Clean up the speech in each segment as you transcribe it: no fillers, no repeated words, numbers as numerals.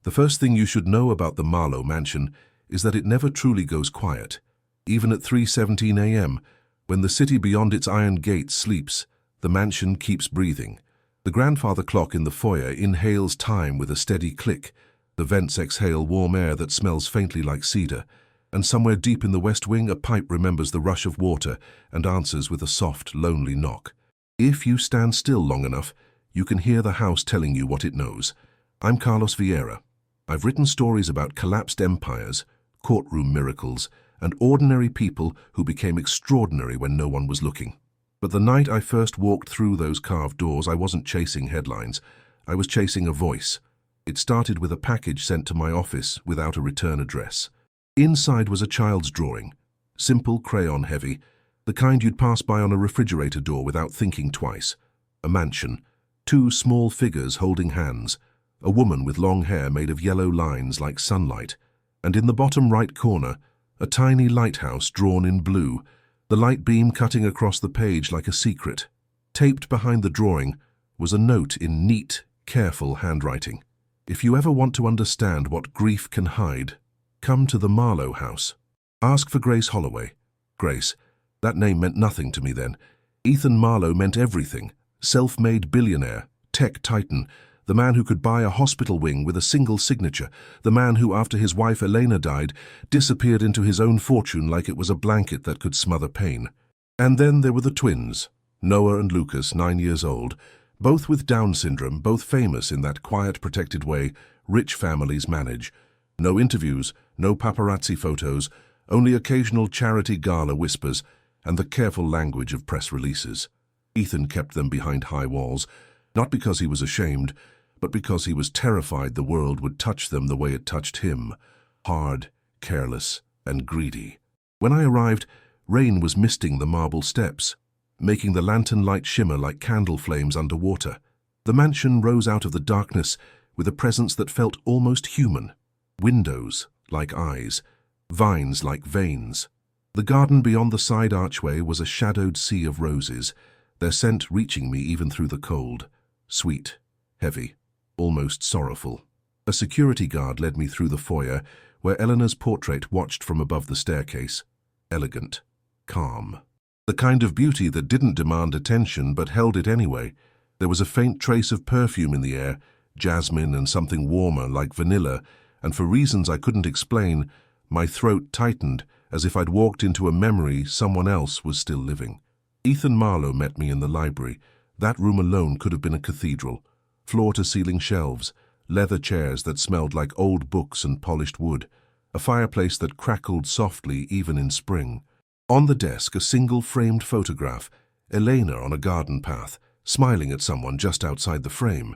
The first thing you should know about the Marlowe mansion is that it never truly goes quiet. Even at 3:17 a.m., when the city beyond its iron gates sleeps, the mansion keeps breathing. The grandfather clock in the foyer inhales time with a steady click. The vents exhale warm air that smells faintly like cedar. And somewhere deep in the west wing, a pipe remembers the rush of water and answers with a soft, lonely knock. If you stand still long enough, you can hear the house telling you what it knows. I'm Carlos Vieira. I've written stories about collapsed empires, courtroom miracles, and ordinary people who became extraordinary when no one was looking. But the night I first walked through those carved doors, I wasn't chasing headlines. I was chasing a voice. It started with a package sent to my office without a return address. Inside was a child's drawing, simple, crayon-heavy, the kind you'd pass by on a refrigerator door without thinking twice. A mansion, two small figures holding hands, a woman with long hair made of yellow lines like sunlight, and in the bottom right corner, a tiny lighthouse drawn in blue, the light beam cutting across the page like a secret. Taped behind the drawing was a note in neat, careful handwriting. If you ever want to understand what grief can hide, come to the Marlowe house. Ask for Grace Holloway. Grace, that name meant nothing to me then. Ethan Marlowe meant everything. Self-made billionaire, tech titan, the man who could buy a hospital wing with a single signature, the man who, after his wife Elena died, disappeared into his own fortune like it was a blanket that could smother pain. And then there were the twins, Noah and Lucas, 9 years old, both with Down syndrome, both famous in that quiet, protected way rich families manage. No interviews, no paparazzi photos, only occasional charity gala whispers and the careful language of press releases. Ethan kept them behind high walls, not because he was ashamed, but because he was terrified the world would touch them the way it touched him, hard, careless, and greedy. When I arrived, rain was misting the marble steps, making the lantern light shimmer like candle flames underwater. The mansion rose out of the darkness with a presence that felt almost human. Windows like eyes, vines like veins. The garden beyond the side archway was a shadowed sea of roses, their scent reaching me even through the cold. Sweet, heavy, almost sorrowful. A security guard led me through the foyer, where Eleanor's portrait watched from above the staircase. Elegant, calm. The kind of beauty that didn't demand attention but held it anyway. There was a faint trace of perfume in the air, jasmine and something warmer like vanilla, and for reasons I couldn't explain, my throat tightened as if I'd walked into a memory someone else was still living. Ethan Marlowe met me in the library. That room alone could have been a cathedral. Floor-to-ceiling shelves, leather chairs that smelled like old books and polished wood, a fireplace that crackled softly even in spring. On the desk, a single framed photograph, Elena on a garden path, smiling at someone just outside the frame.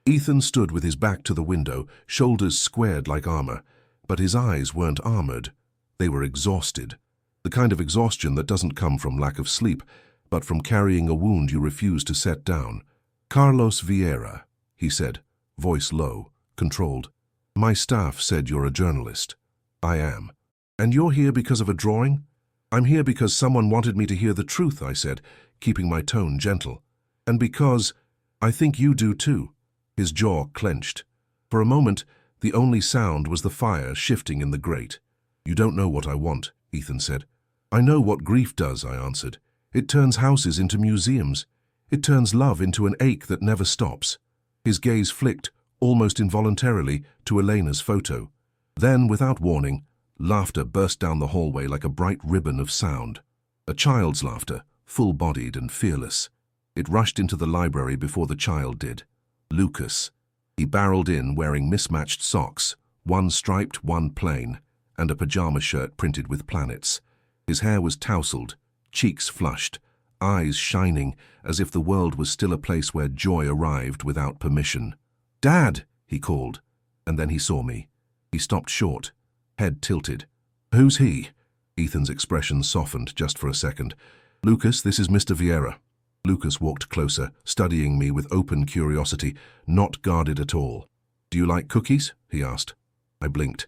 Ethan stood with his back to the window, shoulders squared like armor, but his eyes weren't armored. They were exhausted. The kind of exhaustion that doesn't come from lack of sleep, but from carrying a wound you refuse to set down. Carlos Vieira, he said, voice low, controlled. My staff said you're a journalist. I am. And you're here because of a drawing? I'm here because someone wanted me to hear the truth, I said, keeping my tone gentle. And because I think you do too. His jaw clenched. For a moment, the only sound was the fire shifting in the grate. You don't know what I want, Ethan said. I know what grief does, I answered. It turns houses into museums. It turns love into an ache that never stops. His gaze flicked, almost involuntarily, to Elena's photo. Then, without warning, laughter burst down the hallway like a bright ribbon of sound. A child's laughter, full-bodied and fearless. It rushed into the library before the child did. Lucas. He barreled in wearing mismatched socks, one striped, one plain, and a pajama shirt printed with planets. His hair was tousled, cheeks flushed, eyes shining as if the world was still a place where joy arrived without permission. "Dad!" he called, and then he saw me. He stopped short, head tilted. "Who's he?" Ethan's expression softened just for a second. "Lucas, this is Mr. Vieira." Lucas walked closer, studying me with open curiosity, not guarded at all. "Do you like cookies?" he asked. I blinked.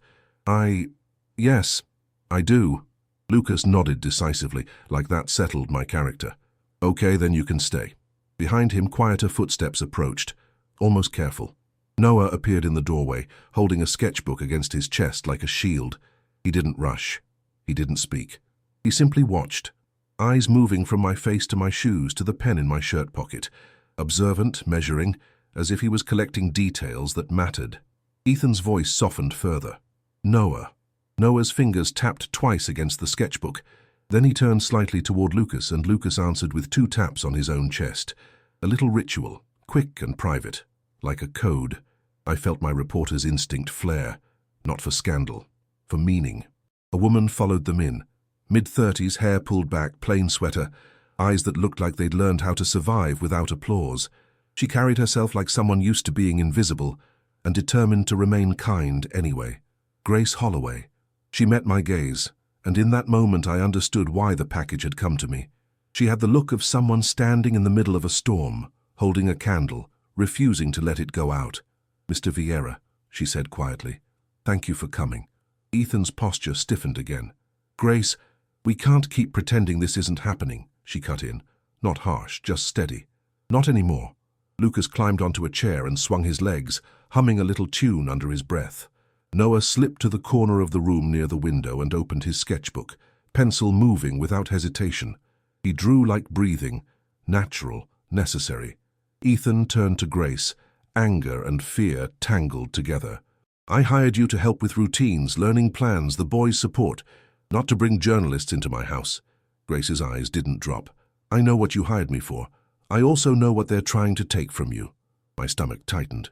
Yes, I do." Lucas nodded decisively, like that settled my character. "Okay, then you can stay." Behind him, quieter footsteps approached, almost careful. Noah appeared in the doorway, holding a sketchbook against his chest like a shield. He didn't rush. He didn't speak. He simply watched, eyes moving from my face to my shoes to the pen in my shirt pocket, observant, measuring, as if he was collecting details that mattered. Ethan's voice softened further. Noah. Noah's fingers tapped twice against the sketchbook. Then he turned slightly toward Lucas, and Lucas answered with 2 taps on his own chest. A little ritual, quick and private, like a code. I felt my reporter's instinct flare, not for scandal, for meaning. A woman followed them in, mid-30s, hair pulled back, plain sweater, eyes that looked like they'd learned how to survive without applause. She carried herself like someone used to being invisible and determined to remain kind anyway. Grace Holloway. She met my gaze, and in that moment I understood why the package had come to me. She had the look of someone standing in the middle of a storm, holding a candle, refusing to let it go out. "Mr. Vieira," she said quietly, "thank you for coming." Ethan's posture stiffened again. "Grace, we can't keep pretending this isn't happening," she cut in. Not harsh, just steady. "Not anymore." Lucas climbed onto a chair and swung his legs, humming a little tune under his breath. Noah slipped to the corner of the room near the window and opened his sketchbook, pencil moving without hesitation. He drew like breathing, natural, necessary. Ethan turned to Grace, anger and fear tangled together. "I hired you to help with routines, learning plans, the boys' support, not to bring journalists into my house." Grace's eyes didn't drop. "I know what you hired me for. I also know what they're trying to take from you." My stomach tightened.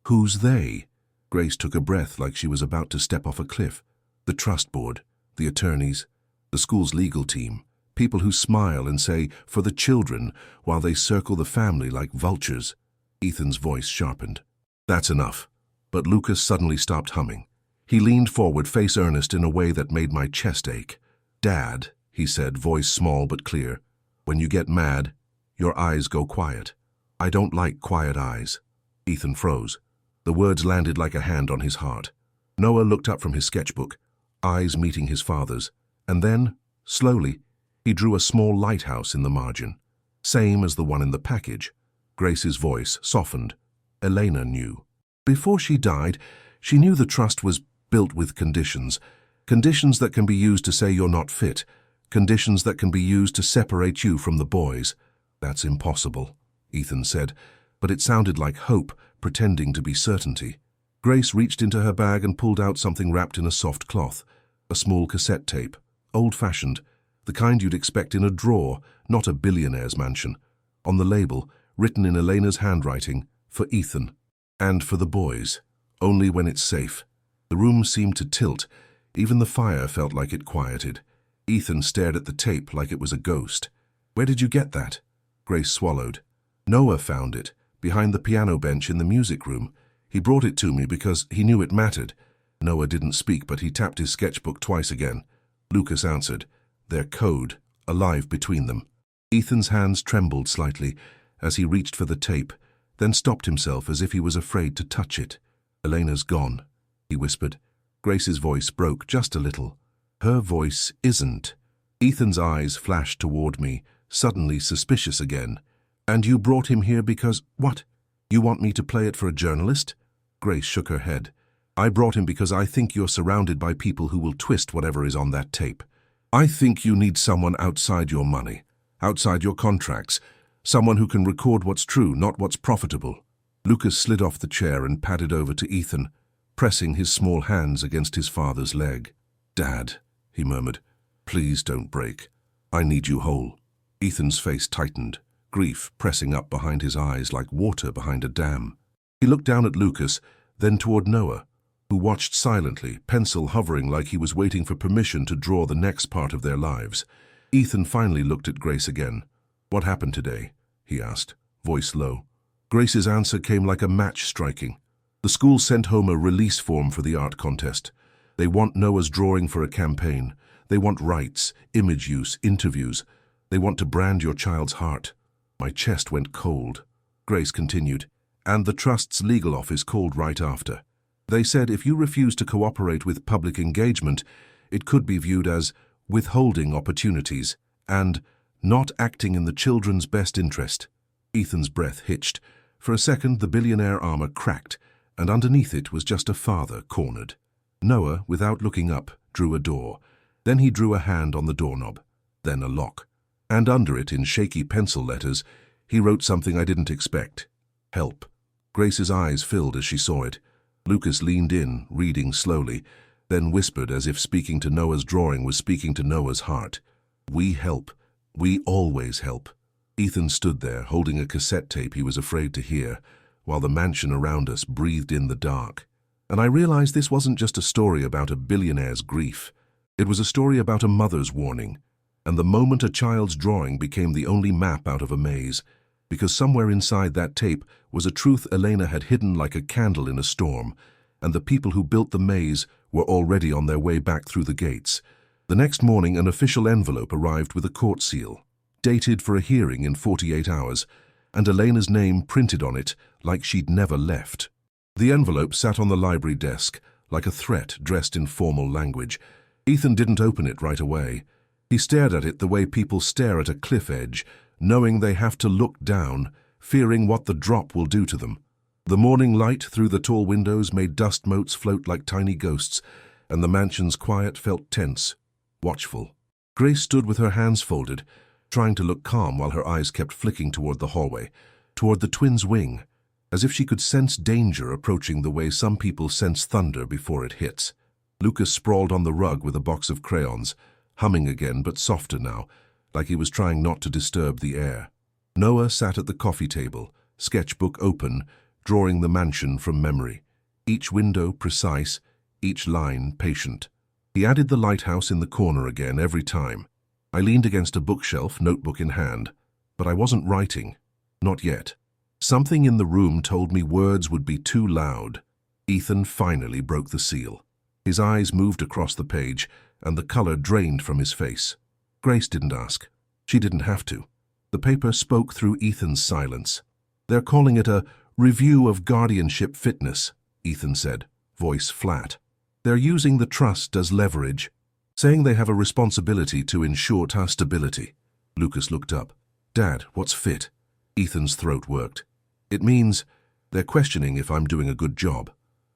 "Who's they?" Grace took a breath like she was about to step off a cliff. "The trust board, the attorneys, the school's legal team, people who smile and say, 'for the children,' while they circle the family like vultures." Ethan's voice sharpened. "That's enough." But Lucas suddenly stopped humming. He leaned forward, face earnest in a way that made my chest ache. "Dad," he said, voice small but clear, "when you get mad, your eyes go quiet. I don't like quiet eyes." Ethan froze. The words landed like a hand on his heart. Noah looked up from his sketchbook, eyes meeting his father's, and then, slowly, he drew a small lighthouse in the margin, same as the one in the package. Grace's voice softened. Elena knew. Before she died, she knew the trust was built with conditions. Conditions that can be used to say you're not fit. Conditions that can be used to separate you from the boys. "That's impossible," Ethan said, but it sounded like hope pretending to be certainty. Grace reached into her bag and pulled out something wrapped in a soft cloth. A small cassette tape, old-fashioned, the kind you'd expect in a drawer, not a billionaire's mansion. On the label, written in Elena's handwriting, "For Ethan." And "For the boys. Only when it's safe." The room seemed to tilt. Even the fire felt like it quieted. Ethan stared at the tape like it was a ghost. "Where did you get that?" Grace swallowed. "Noah found it, behind the piano bench in the music room. He brought it to me because he knew it mattered." Noah didn't speak, but he tapped his sketchbook twice again. Lucas answered, their code alive between them. Ethan's hands trembled slightly as he reached for the tape, then stopped himself as if he was afraid to touch it. "Elena's gone," he whispered. Grace's voice broke just a little. "Her voice isn't." Ethan's eyes flashed toward me, suddenly suspicious again. "And you brought him here because, what? You want me to play it for a journalist?" Grace shook her head. "I brought him because I think you're surrounded by people who will twist whatever is on that tape. I think you need someone outside your money, outside your contracts, someone who can record what's true, not what's profitable." Lucas slid off the chair and padded over to Ethan, pressing his small hands against his father's leg. "Dad," he murmured, "please don't break. I need you whole." Ethan's face tightened, grief pressing up behind his eyes like water behind a dam. He looked down at Lucas, then toward Noah, who watched silently, pencil hovering like he was waiting for permission to draw the next part of their lives. Ethan finally looked at Grace again. "What happened today?" he asked, voice low. Grace's answer came like a match striking. "The school sent home a release form for the art contest. They want Noah's drawing for a campaign. They want rights, image use, interviews. They want to brand your child's heart." My chest went cold. Grace continued, "And the Trust's legal office called right after. They said if you refuse to cooperate with public engagement, it could be viewed as withholding opportunities and not acting in the children's best interest." Ethan's breath hitched. For a second, the billionaire armor cracked, and underneath it was just a father cornered. Noah, without looking up, drew a door. Then he drew a hand on the doorknob, then a lock. And under it, in shaky pencil letters, he wrote something I didn't expect. Help. Grace's eyes filled as she saw it. Lucas leaned in, reading slowly, then whispered as if speaking to Noah's drawing was speaking to Noah's heart. We help. We always help. Ethan stood there, holding a cassette tape he was afraid to hear, while the mansion around us breathed in the dark. And I realized this wasn't just a story about a billionaire's grief. It was a story about a mother's warning. And the moment a child's drawing became the only map out of a maze, because somewhere inside that tape was a truth Elena had hidden like a candle in a storm, and the people who built the maze were already on their way back through the gates. The next morning, an official envelope arrived with a court seal, dated for a hearing in 48 hours, and Elena's name printed on it like she'd never left. The envelope sat on the library desk, like a threat dressed in formal language. Ethan didn't open it right away. He stared at it the way people stare at a cliff edge, knowing they have to look down, fearing what the drop will do to them. The morning light through the tall windows made dust motes float like tiny ghosts, and the mansion's quiet felt tense, watchful. Grace stood with her hands folded, trying to look calm while her eyes kept flicking toward the hallway, toward the twins' wing, as if she could sense danger approaching the way some people sense thunder before it hits. Lucas sprawled on the rug with a box of crayons, humming again but softer now, like he was trying not to disturb the air. Noah sat at the coffee table, sketchbook open, drawing the mansion from memory, each window precise, each line patient. He added the lighthouse in the corner again every time. I leaned against a bookshelf, notebook in hand, but I wasn't writing. Not yet. Something in the room told me words would be too loud. Ethan finally broke the seal. His eyes moved across the page, and the color drained from his face. Grace didn't ask. She didn't have to. The paper spoke through Ethan's silence. They're calling it a review of guardianship fitness, Ethan said, voice flat. They're using the trust as leverage, saying they have a responsibility to ensure our stability. Lucas looked up. Dad, what's fit? Ethan's throat worked. It means they're questioning if I'm doing a good job.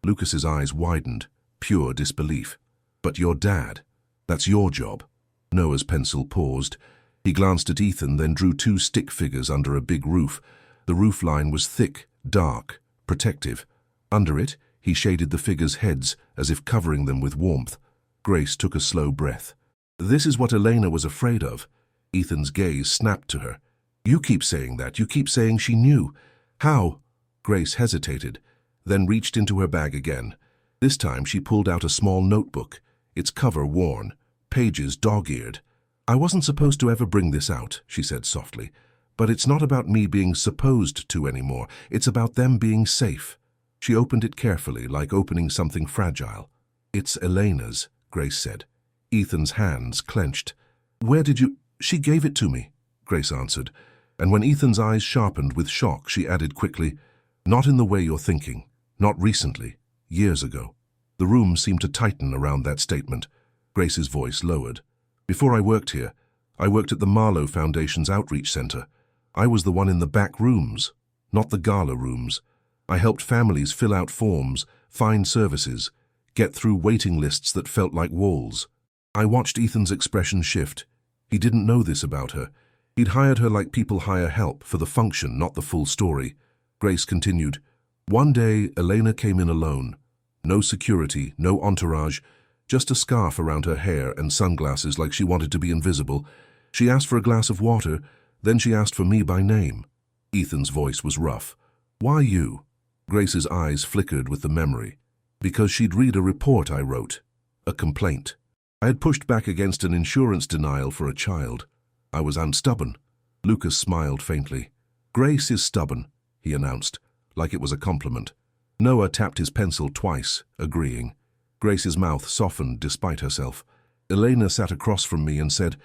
Lucas's eyes widened, pure disbelief. But your dad, that's your job. Noah's pencil paused. He glanced at Ethan, then drew two stick figures under a big roof. The roof line was thick, dark, protective. Under it, he shaded the figures' heads as if covering them with warmth. Grace took a slow breath. This is what Elena was afraid of. Ethan's gaze snapped to her. You keep saying that. You keep saying she knew. How? Grace hesitated, then reached into her bag again. This time she pulled out a small notebook, its cover worn, pages dog-eared. I wasn't supposed to ever bring this out, she said softly. But it's not about me being supposed to anymore. It's about them being safe. She opened it carefully, like opening something fragile. It's Elena's, Grace said. Ethan's hands clenched. Where did you... She gave it to me, Grace answered. And when Ethan's eyes sharpened with shock, she added quickly, not in the way you're thinking. Not recently. Years ago. The room seemed to tighten around that statement. Grace's voice lowered. Before I worked here, I worked at the Marlowe Foundation's outreach center. I was the one in the back rooms, not the gala rooms. I helped families fill out forms, find services, get through waiting lists that felt like walls. I watched Ethan's expression shift. He didn't know this about her. He'd hired her like people hire help, for the function, not the full story. Grace continued. One day, Elena came in alone. No security, no entourage, just a scarf around her hair and sunglasses like she wanted to be invisible. She asked for a glass of water, then she asked for me by name. Ethan's voice was rough. Why you? Grace's eyes flickered with the memory. Because she'd read a report I wrote. A complaint. I had pushed back against an insurance denial for a child. I was unstubborn. Lucas smiled faintly. Grace is stubborn, he announced, like it was a compliment. Noah tapped his pencil twice, agreeing. Grace's mouth softened despite herself. Elena sat across from me and said,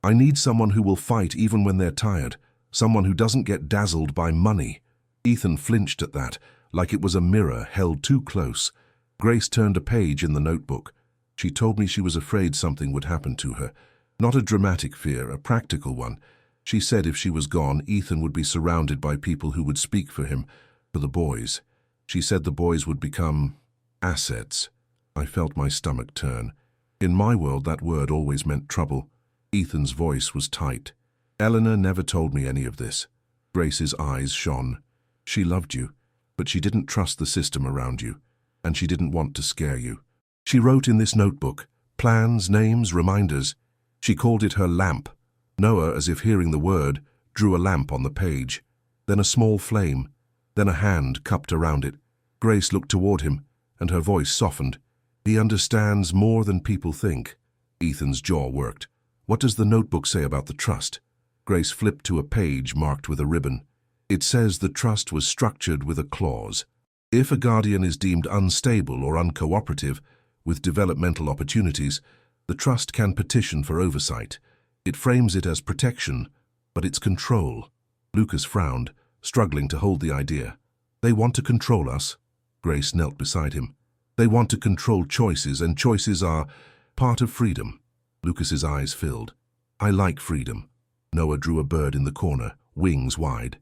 I need someone who will fight even when they're tired, someone who doesn't get dazzled by money. Ethan flinched at that, like it was a mirror held too close. Grace turned a page in the notebook. She told me she was afraid something would happen to her. Not a dramatic fear, a practical one. She said if she was gone, Ethan would be surrounded by people who would speak for him, for the boys. She said the boys would become assets. I felt my stomach turn. In my world, that word always meant trouble. Ethan's voice was tight. Eleanor never told me any of this. Grace's eyes shone. She loved you, but she didn't trust the system around you, and she didn't want to scare you. She wrote in this notebook, plans, names, reminders. She called it her lamp. Noah, as if hearing the word, drew a lamp on the page. Then a small flame. Then a hand cupped around it. Grace looked toward him, and her voice softened. He understands more than people think. Ethan's jaw worked. What does the notebook say about the trust? Grace flipped to a page marked with a ribbon. It says the trust was structured with a clause. If a guardian is deemed unstable or uncooperative, with developmental opportunities, the trust can petition for oversight. It frames it as protection, but it's control. Lucas frowned, struggling to hold the idea. They want to control us. Grace knelt beside him. They want to control choices, and choices are part of freedom. Lucas's eyes filled. I like freedom. Noah drew a bird in the corner, wings wide.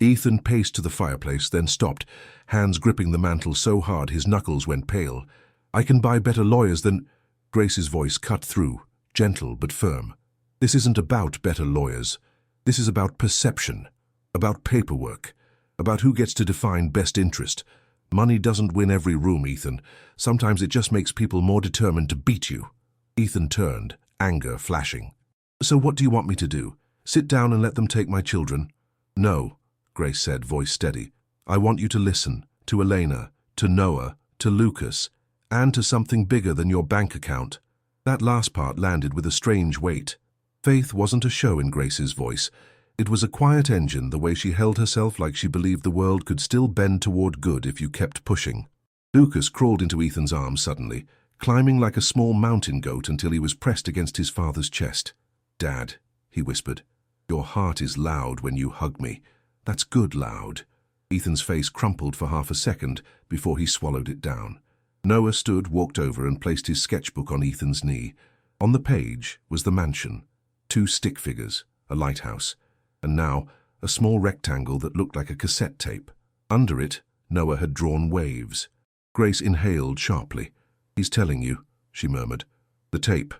Ethan paced to the fireplace, then stopped, hands gripping the mantel so hard his knuckles went pale. I can buy better lawyers than... Grace's voice cut through, gentle but firm. This isn't about better lawyers. This is about perception, about paperwork, about who gets to define best interest. Money doesn't win every room, Ethan. Sometimes it just makes people more determined to beat you. Ethan turned, anger flashing. So what do you want me to do? Sit down and let them take my children? No, Grace said, voice steady. I want you to listen to Elena, to Noah, to Lucas, and to something bigger than your bank account. That last part landed with a strange weight. Faith wasn't a show in Grace's voice. It was a quiet engine, the way she held herself, like she believed the world could still bend toward good if you kept pushing. Lucas crawled into Ethan's arms suddenly, climbing like a small mountain goat until he was pressed against his father's chest. Dad, he whispered, your heart is loud when you hug me. That's good loud. Ethan's face crumpled for half a second before he swallowed it down. Noah stood, walked over, and placed his sketchbook on Ethan's knee. On the page was the mansion, 2 stick figures, a lighthouse, and now a small rectangle that looked like a cassette tape. Under it, Noah had drawn waves. Grace inhaled sharply. He's telling you, she murmured. The tape.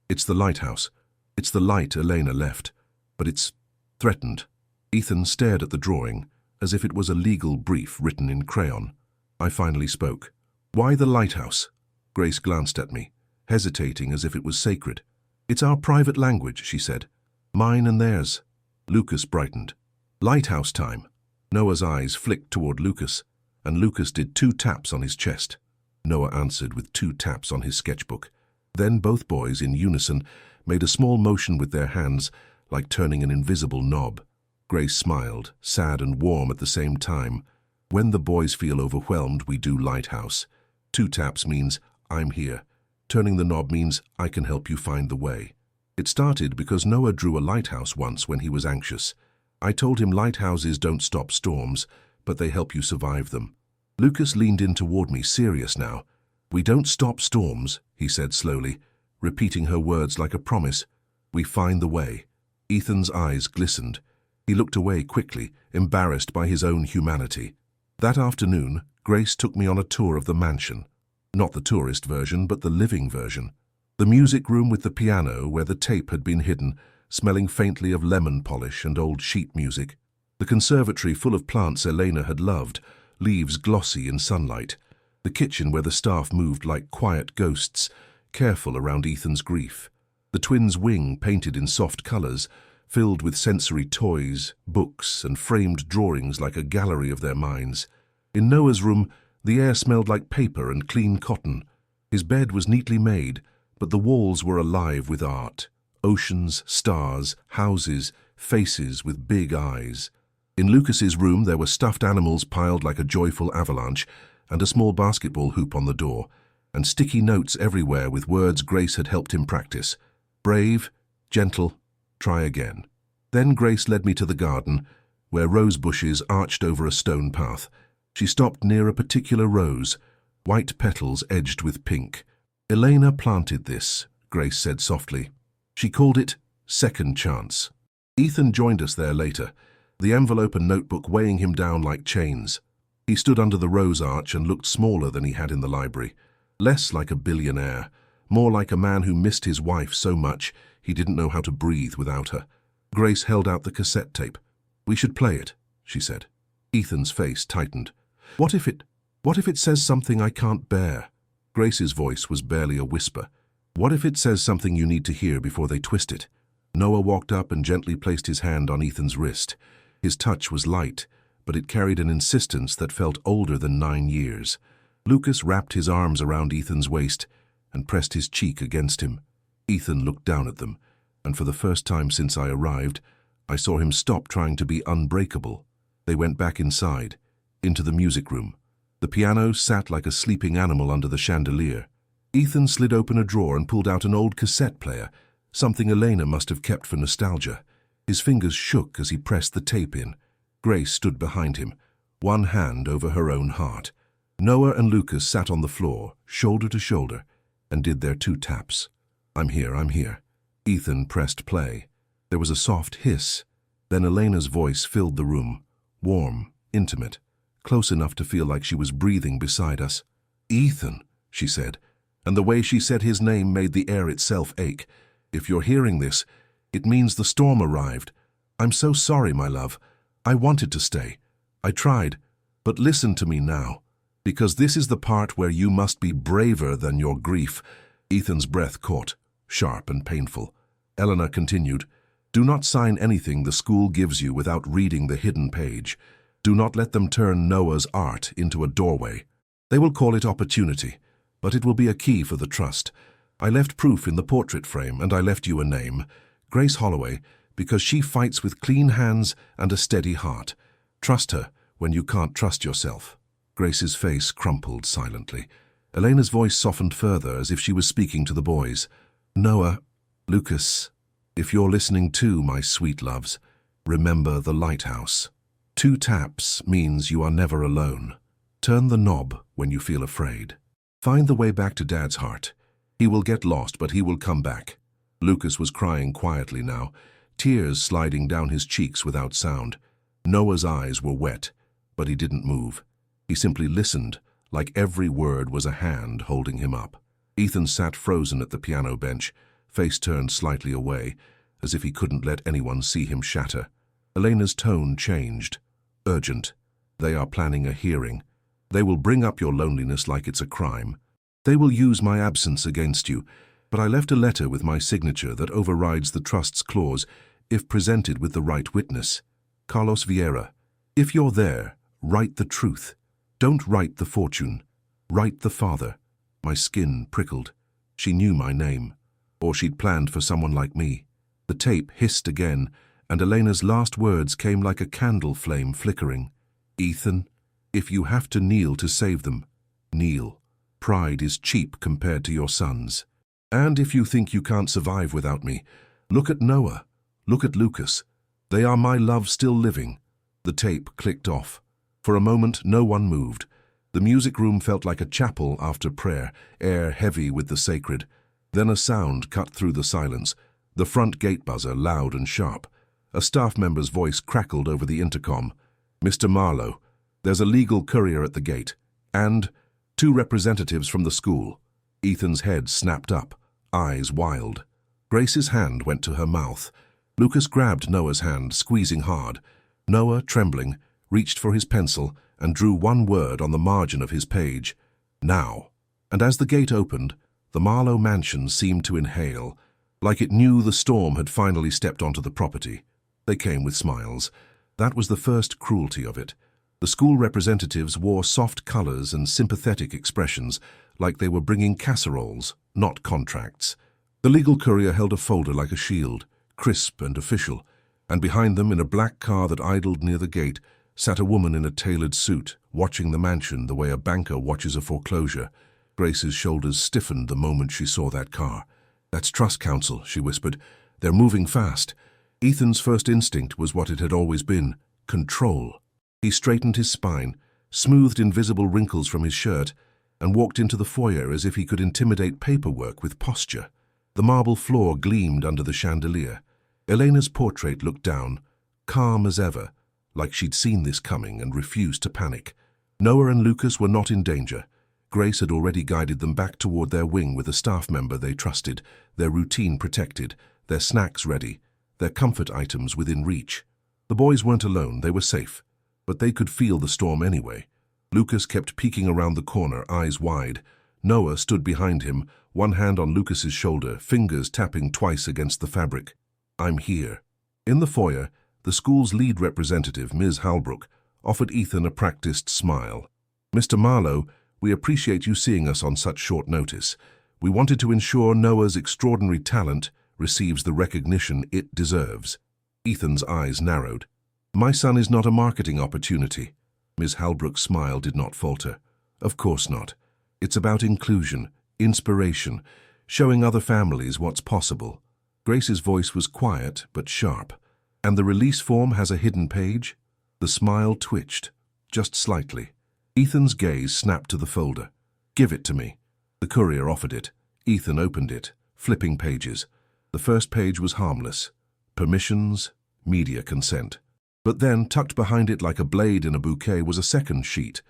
It's the lighthouse. It's the light Elena left. But it's threatened. Ethan stared at the drawing, as if it was a legal brief written in crayon. I finally spoke. Why the lighthouse? Grace glanced at me, hesitating as if it was sacred. It's our private language, she said. Mine and theirs. Lucas brightened. Lighthouse time. Noah's eyes flicked toward Lucas, and Lucas did 2 taps on his chest. Noah answered with 2 taps on his sketchbook. Then both boys, in unison, made a small motion with their hands, like turning an invisible knob. Grace smiled, sad and warm at the same time. When the boys feel overwhelmed, we do Lighthouse. 2 taps means, I'm here. Turning the knob means, I can help you find the way. It started because Noah drew a lighthouse once when he was anxious. I told him lighthouses don't stop storms, but they help you survive them. Lucas leaned in toward me, serious now. We don't stop storms, he said slowly, repeating her words like a promise. We find the way. Ethan's eyes glistened. He looked away quickly, embarrassed by his own humanity. That afternoon, Grace took me on a tour of the mansion. Not the tourist version, but the living version. The music room with the piano where the tape had been hidden, smelling faintly of lemon polish and old sheet music. The conservatory full of plants Elena had loved, leaves glossy in sunlight. The kitchen where the staff moved like quiet ghosts, careful around Ethan's grief. The twins' wing painted in soft colors, filled with sensory toys, books, and framed drawings like a gallery of their minds. In Noah's room, the air smelled like paper and clean cotton. His bed was neatly made, but the walls were alive with art. Oceans, stars, houses, faces with big eyes. In Lucas's room there were stuffed animals piled like a joyful avalanche, and a small basketball hoop on the door, and sticky notes everywhere with words Grace had helped him practice. Brave, gentle, try again. Then Grace led me to the garden, where rose bushes arched over a stone path. She stopped near a particular rose, white petals edged with pink. Elena planted this, Grace said softly. She called it Second Chance. Ethan joined us there later, the envelope and notebook weighing him down like chains. He stood under the rose arch and looked smaller than he had in the library, less like a billionaire, more like a man who missed his wife so much he didn't know how to breathe without her. Grace held out the cassette tape. "We should play it," she said. Ethan's face tightened. What if it says something I can't bear?" Grace's voice was barely a whisper. "What if it says something you need to hear before they twist it?" Noah walked up and gently placed his hand on Ethan's wrist. His touch was light, but it carried an insistence that felt older than 9 years. Lucas wrapped his arms around Ethan's waist and pressed his cheek against him. Ethan looked down at them, and for the first time since I arrived, I saw him stop trying to be unbreakable. They went back inside, into the music room. The piano sat like a sleeping animal under the chandelier. Ethan slid open a drawer and pulled out an old cassette player, something Elena must have kept for nostalgia. His fingers shook as he pressed the tape in. Grace stood behind him, one hand over her own heart. Noah and Lucas sat on the floor, shoulder to shoulder, and did their 2 taps. I'm here." Ethan pressed play. There was a soft hiss. Then Elena's voice filled the room, warm, intimate, close enough to feel like she was breathing beside us. "Ethan," she said, and the way she said his name made the air itself ache. "If you're hearing this, it means the storm arrived. I'm so sorry, my love. I wanted to stay. I tried. But listen to me now, because this is the part where you must be braver than your grief." Ethan's breath caught, sharp and painful. Eleanor continued, "Do not sign anything the school gives you without reading the hidden page. Do not let them turn Noah's art into a doorway. They will call it opportunity, but it will be a key for the trust. I left proof in the portrait frame, and I left you a name, Grace Holloway, because she fights with clean hands and a steady heart. Trust her when you can't trust yourself." Grace's face crumpled silently. Elena's voice softened further, as if she was speaking to the boys. "Noah, Lucas, if you're listening too, my sweet loves, remember the lighthouse. 2 taps means you are never alone. Turn the knob when you feel afraid. Find the way back to Dad's heart. He will get lost, but he will come back." Lucas was crying quietly now, tears sliding down his cheeks without sound. Noah's eyes were wet, but he didn't move. He simply listened, like every word was a hand holding him up. Ethan sat frozen at the piano bench, face turned slightly away, as if he couldn't let anyone see him shatter. Elena's tone changed. Urgent. "They are planning a hearing. They will bring up your loneliness like it's a crime. They will use my absence against you, but I left a letter with my signature that overrides the trust's clause if presented with the right witness. Carlos Vieira. If you're there, write the truth. Don't write the fortune. Write the father." My skin prickled. She knew my name. Or she'd planned for someone like me. The tape hissed again, and Elena's last words came like a candle flame flickering. "Ethan, if you have to kneel to save them, kneel. Pride is cheap compared to your sons. And if you think you can't survive without me, look at Noah. Look at Lucas. They are my love still living." The tape clicked off. For a moment, no one moved. The music room felt like a chapel after prayer, air heavy with the sacred. Then a sound cut through the silence, the front gate buzzer loud and sharp. A staff member's voice crackled over the intercom. "Mr. Marlowe, there's a legal courier at the gate, and 2 representatives from the school." Ethan's head snapped up, eyes wild. Grace's hand went to her mouth. Lucas grabbed Noah's hand, squeezing hard. Noah, trembling, reached for his pencil and drew 1 word on the margin of his page. "Now." And as the gate opened, the Marlowe mansion seemed to inhale, like it knew the storm had finally stepped onto the property. They came with smiles. That was the first cruelty of it. The school representatives wore soft colors and sympathetic expressions, like they were bringing casseroles, not contracts. The legal courier held a folder like a shield, crisp and official, and behind them, in a black car that idled near the gate, sat a woman in a tailored suit, watching the mansion the way a banker watches a foreclosure. Grace's shoulders stiffened the moment she saw that car. "That's Trust Council," she whispered. "They're moving fast." Ethan's first instinct was what it had always been: control. He straightened his spine, smoothed invisible wrinkles from his shirt, and walked into the foyer as if he could intimidate paperwork with posture. The marble floor gleamed under the chandelier. Elena's portrait looked down, calm as ever, like she'd seen this coming and refused to panic. Noah and Lucas were not in danger. Grace had already guided them back toward their wing with a staff member they trusted, their routine protected, their snacks ready, their comfort items within reach. The boys weren't alone, they were safe. But they could feel the storm anyway. Lucas kept peeking around the corner, eyes wide. Noah stood behind him, one hand on Lucas's shoulder, fingers tapping twice against the fabric. "I'm here." In the foyer, the school's lead representative, Ms. Halbrook, offered Ethan a practiced smile. "Mr. Marlowe, we appreciate you seeing us on such short notice. We wanted to ensure Noah's extraordinary talent receives the recognition it deserves." Ethan's eyes narrowed. "My son is not a marketing opportunity." Ms. Halbrook's smile did not falter. "Of course not. It's about inclusion, inspiration, showing other families what's possible." Grace's voice was quiet but sharp. "And the release form has a hidden page?" The smile twitched, just slightly. Ethan's gaze snapped to the folder. "Give it to me." The courier offered it. Ethan opened it, flipping pages. The first page was harmless. Permissions, media consent. But then, tucked behind it like a blade in a bouquet, was a second sheet.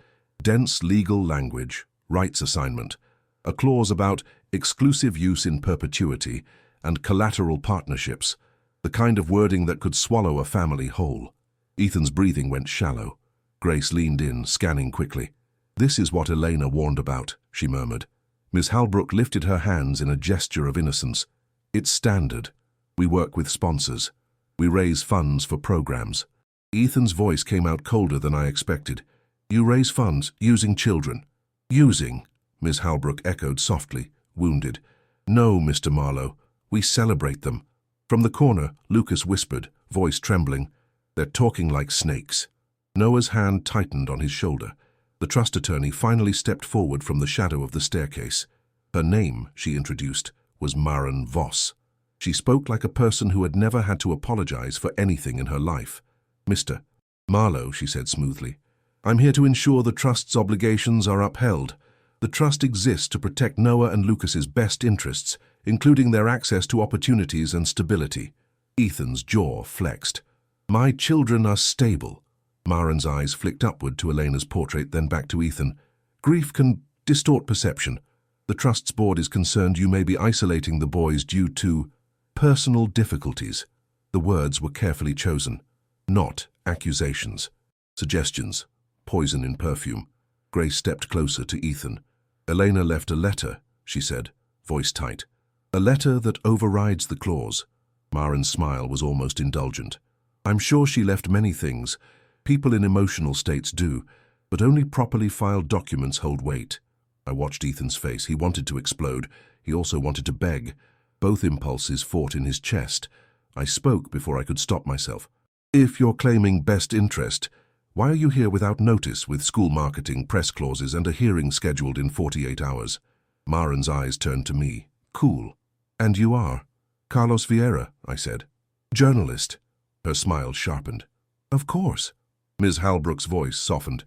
Dense legal language, rights assignment. A clause about exclusive use in perpetuity and collateral partnerships. The kind of wording that could swallow a family whole. Ethan's breathing went shallow. Grace leaned in, scanning quickly. "This is what Elena warned about," she murmured. Ms. Halbrook lifted her hands in a gesture of innocence. "It's standard. We work with sponsors. We raise funds for programs." Ethan's voice came out colder than I expected. "You raise funds using children." "Using?" Ms. Halbrook echoed softly, wounded. "No, Mr. Marlowe. We celebrate them." From the corner, Lucas whispered, voice trembling, "They're talking like snakes." Noah's hand tightened on his shoulder. The trust attorney finally stepped forward from the shadow of the staircase. Her name, she introduced, was Maren Voss. She spoke like a person who had never had to apologize for anything in her life. "Mr. Marlowe," she said smoothly, "I'm here to ensure the trust's obligations are upheld. The trust exists to protect Noah and Lucas's best interests, including their access to opportunities and stability." Ethan's jaw flexed. "My children are stable." Maren's eyes flicked upward to Elena's portrait, then back to Ethan. "Grief can distort perception. The trust's board is concerned you may be isolating the boys due to personal difficulties." The words were carefully chosen. Not accusations. Suggestions. Poison in perfume. Grace stepped closer to Ethan. "Elena left a letter," she said, voice tight. "A letter that overrides the clause." Maren's smile was almost indulgent. "I'm sure she left many things. People in emotional states do, but only properly filed documents hold weight." I watched Ethan's face. He wanted to explode. He also wanted to beg. Both impulses fought in his chest. I spoke before I could stop myself. "If you're claiming best interest, why are you here without notice with school marketing, press clauses, and a hearing scheduled in 48 hours? Maren's eyes turned to me. "Cool. And you are?" "Carlos Vieira," I said. "Journalist." Her smile sharpened. "Of course." Ms. Halbrook's voice softened.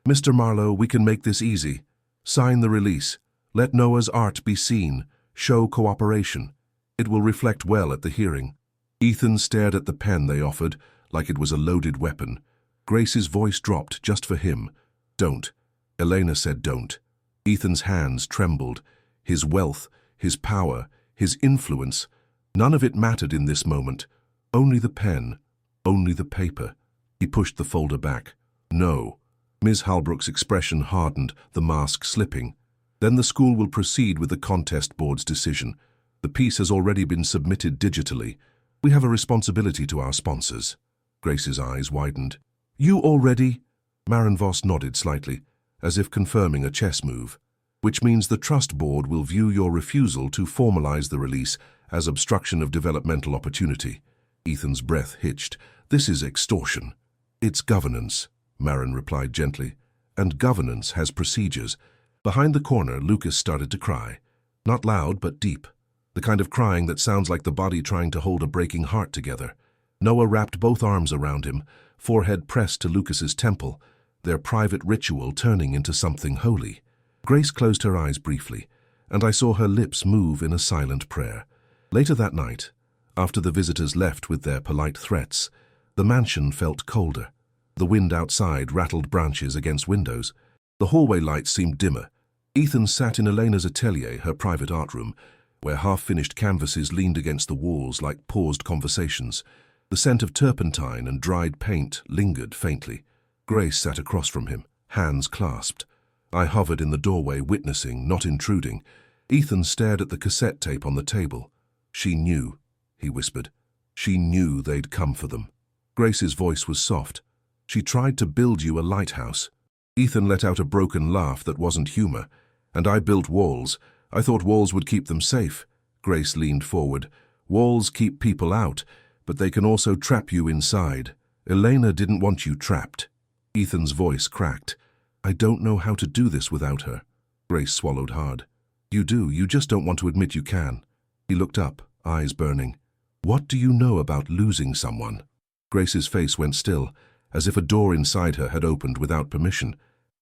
"Mr. Marlowe, we can make this easy. Sign the release. Let Noah's art be seen. Show cooperation. It will reflect well at the hearing." Ethan stared at the pen they offered, like it was a loaded weapon. Grace's voice dropped just for him. "Don't." Elena said don't. Ethan's hands trembled. His wealth, his power, his influence. None of it mattered in this moment. Only the pen. Only the paper. He pushed the folder back. "No." Ms. Halbrook's expression hardened, the mask slipping. "Then the school will proceed with the contest board's decision. The piece has already been submitted digitally. We have a responsibility to our sponsors." Grace's eyes widened. "You already?" Maren Voss nodded slightly, as if confirming a chess move. "Which means the trust board will view your refusal to formalize the release as obstruction of developmental opportunity." Ethan's breath hitched. "This is extortion." "It's governance," Maren replied gently. "And governance has procedures." Behind the corner, Lucas started to cry. Not loud, but deep. The kind of crying that sounds like the body trying to hold a breaking heart together. Noah wrapped both arms around him, forehead pressed to Lucas's temple, their private ritual turning into something holy. Grace closed her eyes briefly, and I saw her lips move in a silent prayer. Later that night, after the visitors left with their polite threats, the mansion felt colder. The wind outside rattled branches against windows. The hallway lights seemed dimmer. Ethan sat in Elena's atelier, her private art room, where half-finished canvases leaned against the walls like paused conversations. The scent of turpentine and dried paint lingered faintly. Grace sat across from him, hands clasped. I hovered in the doorway, witnessing, not intruding. Ethan stared at the cassette tape on the table. "She knew," he whispered. "She knew they'd come for them." Grace's voice was soft. "She tried to build you a lighthouse." Ethan let out a broken laugh that wasn't humor. "And I built walls. I thought walls would keep them safe." Grace leaned forward. "Walls keep people out, but they can also trap you inside. Elena didn't want you trapped." Ethan's voice cracked. "I don't know how to do this without her." Grace swallowed hard. "You do, you just don't want to admit you can." He looked up, eyes burning. "What do you know about losing someone?" Grace's face went still, as if a door inside her had opened without permission,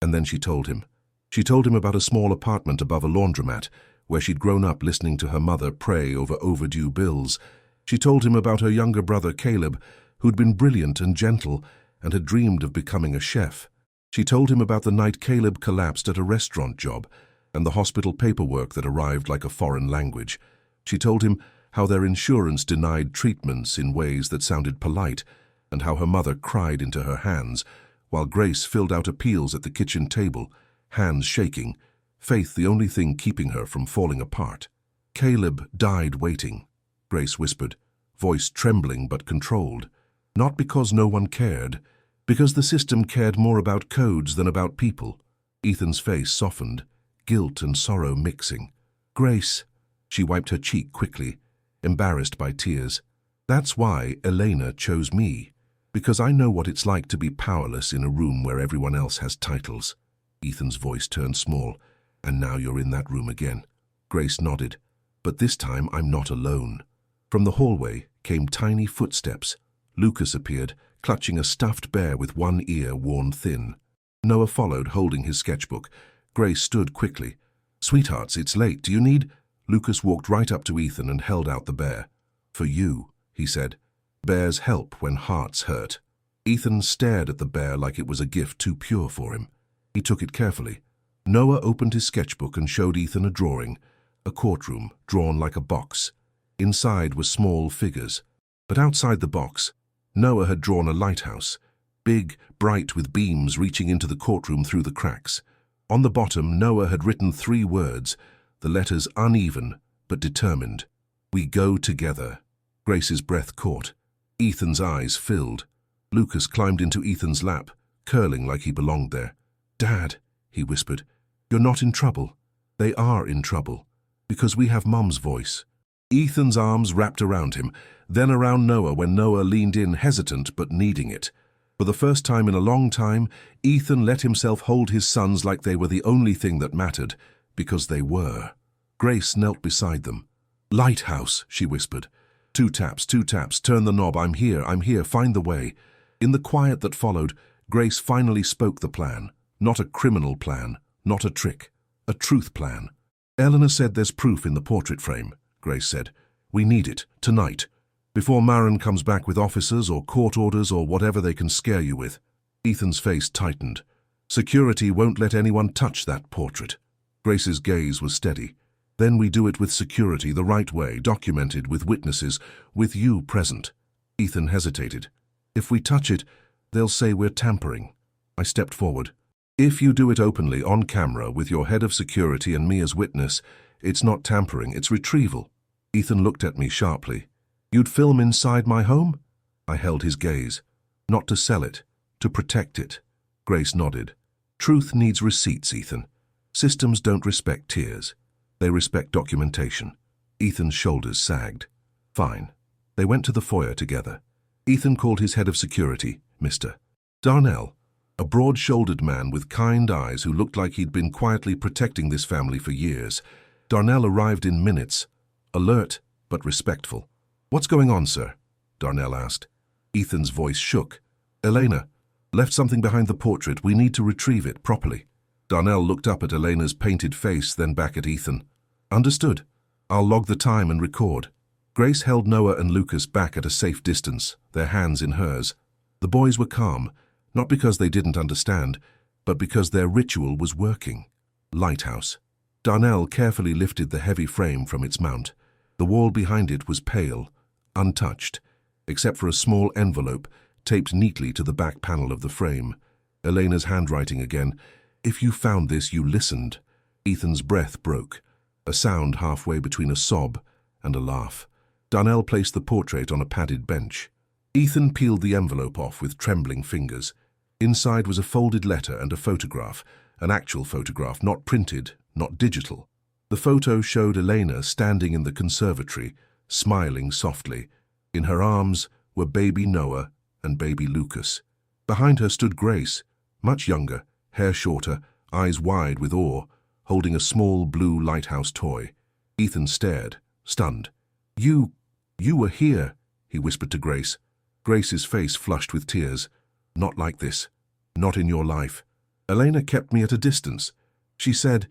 and then she told him. She told him about a small apartment above a laundromat, where she'd grown up listening to her mother pray over overdue bills. She told him about her younger brother Caleb, who'd been brilliant and gentle and had dreamed of becoming a chef. She told him about the night Caleb collapsed at a restaurant job and the hospital paperwork that arrived like a foreign language. She told him how their insurance denied treatments in ways that sounded polite, and how her mother cried into her hands, while Grace filled out appeals at the kitchen table, hands shaking, faith the only thing keeping her from falling apart. "Caleb died waiting," Grace whispered, voice trembling but controlled. "Not because no one cared, because the system cared more about codes than about people." Ethan's face softened, guilt and sorrow mixing. "Grace," she wiped her cheek quickly, embarrassed by tears. "That's why Elena chose me, because I know what it's like to be powerless in a room where everyone else has titles." Ethan's voice turned small. "And now you're in that room again." Grace nodded. "But this time I'm not alone." From the hallway came tiny footsteps. Lucas appeared, clutching a stuffed bear with one ear worn thin. Noah followed, holding his sketchbook. Grace stood quickly. "Sweethearts, it's late. Do you need—" Lucas walked right up to Ethan and held out the bear. "For you," he said. "Bears help when hearts hurt." Ethan stared at the bear like it was a gift too pure for him. He took it carefully. Noah opened his sketchbook and showed Ethan a drawing, a courtroom drawn like a box. Inside were small figures. But outside the box, Noah had drawn a lighthouse, big, bright with beams reaching into the courtroom through the cracks. On the bottom, Noah had written 3 words, the letters uneven but determined. "We go together." Grace's breath caught. Ethan's eyes filled. Lucas climbed into Ethan's lap, curling like he belonged there. "Dad," he whispered, "you're not in trouble." "They are in trouble, because we have Mum's voice." Ethan's arms wrapped around him, then around Noah when Noah leaned in, hesitant but needing it. For the first time in a long time, Ethan let himself hold his sons like they were the only thing that mattered, because they were. Grace knelt beside them. "Lighthouse," she whispered. 2 taps, 2 taps, turn the knob, I'm here, find the way." In the quiet that followed, Grace finally spoke the plan. Not a criminal plan, not a trick, a truth plan. "Eleanor said there's proof in the portrait frame," Grace said. "We need it, tonight, before Marin comes back with officers or court orders or whatever they can scare you with." Ethan's face tightened. "Security won't let anyone touch that portrait." Grace's gaze was steady. "Then we do it with security, the right way, documented, with witnesses, with you present." Ethan hesitated. "If we touch it, they'll say we're tampering." I stepped forward. "If you do it openly, on camera, with your head of security and me as witness, it's not tampering, it's retrieval." Ethan looked at me sharply. "You'd film inside my home?" I held his gaze. "Not to sell it, to protect it." Grace nodded. "Truth needs receipts, Ethan. Systems don't respect tears. They respect documentation." Ethan's shoulders sagged. "Fine." They went to the foyer together. Ethan called his head of security, Mr. Darnell, a broad-shouldered man with kind eyes who looked like he'd been quietly protecting this family for years. Darnell arrived in minutes, alert but respectful. "What's going on, sir?" Darnell asked. Ethan's voice shook. "Elena left something behind the portrait. We need to retrieve it properly." Darnell looked up at Elena's painted face, then back at Ethan. "Understood. I'll log the time and record." Grace held Noah and Lucas back at a safe distance, their hands in hers. The boys were calm, not because they didn't understand, but because their ritual was working. Lighthouse. Darnell carefully lifted the heavy frame from its mount. The wall behind it was pale, untouched, except for a small envelope taped neatly to the back panel of the frame. Elena's handwriting again. "If you found this, you listened." Ethan's breath broke, a sound halfway between a sob and a laugh. Darnell placed the portrait on a padded bench. Ethan peeled the envelope off with trembling fingers. Inside was a folded letter and a photograph, an actual photograph, not printed, not digital. The photo showed Elena standing in the conservatory, smiling softly. In her arms were baby Noah and baby Lucas. Behind her stood Grace, much younger, hair shorter, eyes wide with awe, holding a small blue lighthouse toy. Ethan stared, stunned. You were here," he whispered to Grace. Grace's face flushed with tears. "Not like this. Not in your life. Elena kept me at a distance. She said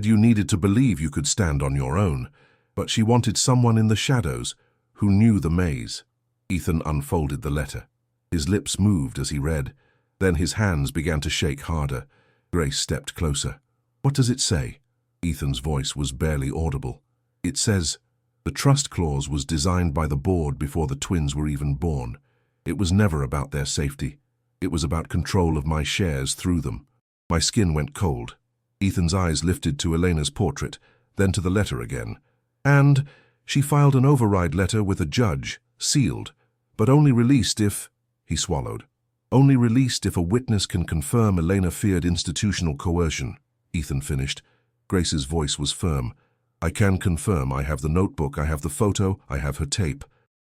you needed to believe you could stand on your own, but she wanted someone in the shadows who knew the maze." Ethan unfolded the letter. His lips moved as he read. Then his hands began to shake harder. Grace stepped closer. "What does it say?" Ethan's voice was barely audible. "It says, the trust clause was designed by the board before the twins were even born. It was never about their safety. It was about control of my shares through them." My skin went cold. Ethan's eyes lifted to Elena's portrait, then to the letter again. "And she filed an override letter with a judge, sealed, but only released if—" he swallowed. "Only released if a witness can confirm Elena feared institutional coercion," Ethan finished. Grace's voice was firm. "I can confirm. I have the notebook, I have the photo, I have her tape."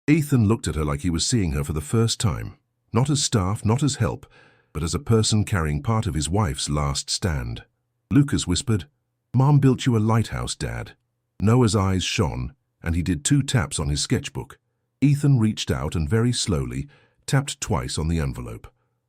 Ethan looked at her like he was seeing her for the first time. Not as staff, not as help, but as a person carrying part of his wife's last stand. Lucas whispered, "Mom built you a lighthouse, Dad." Noah's eyes shone, and he did 2 taps on his sketchbook. Ethan reached out and very slowly tapped twice on the envelope.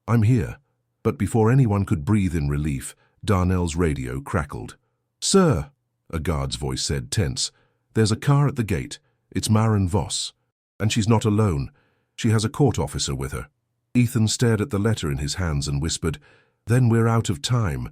"I'm here." But before anyone could breathe in relief, Darnell's radio crackled. "Sir," a guard's voice said, tense, "there's a car at the gate. It's Maren Voss. And she's not alone. She has a court officer with her." Ethan stared at the letter in his hands and whispered, "Then we're out of time,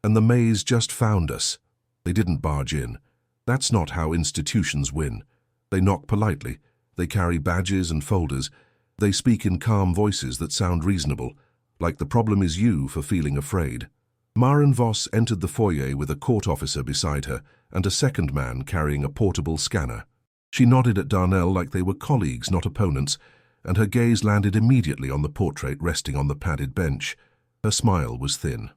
and the maze just found us." They didn't barge in. That's not how institutions win. They knock politely. They carry badges and folders. They speak in calm voices that sound reasonable, like the problem is you for feeling afraid. Maren Voss entered the foyer with a court officer beside her and a second man carrying a portable scanner. She nodded at Darnell like they were colleagues, not opponents, and her gaze landed immediately on the portrait resting on the padded bench. Her smile was thin.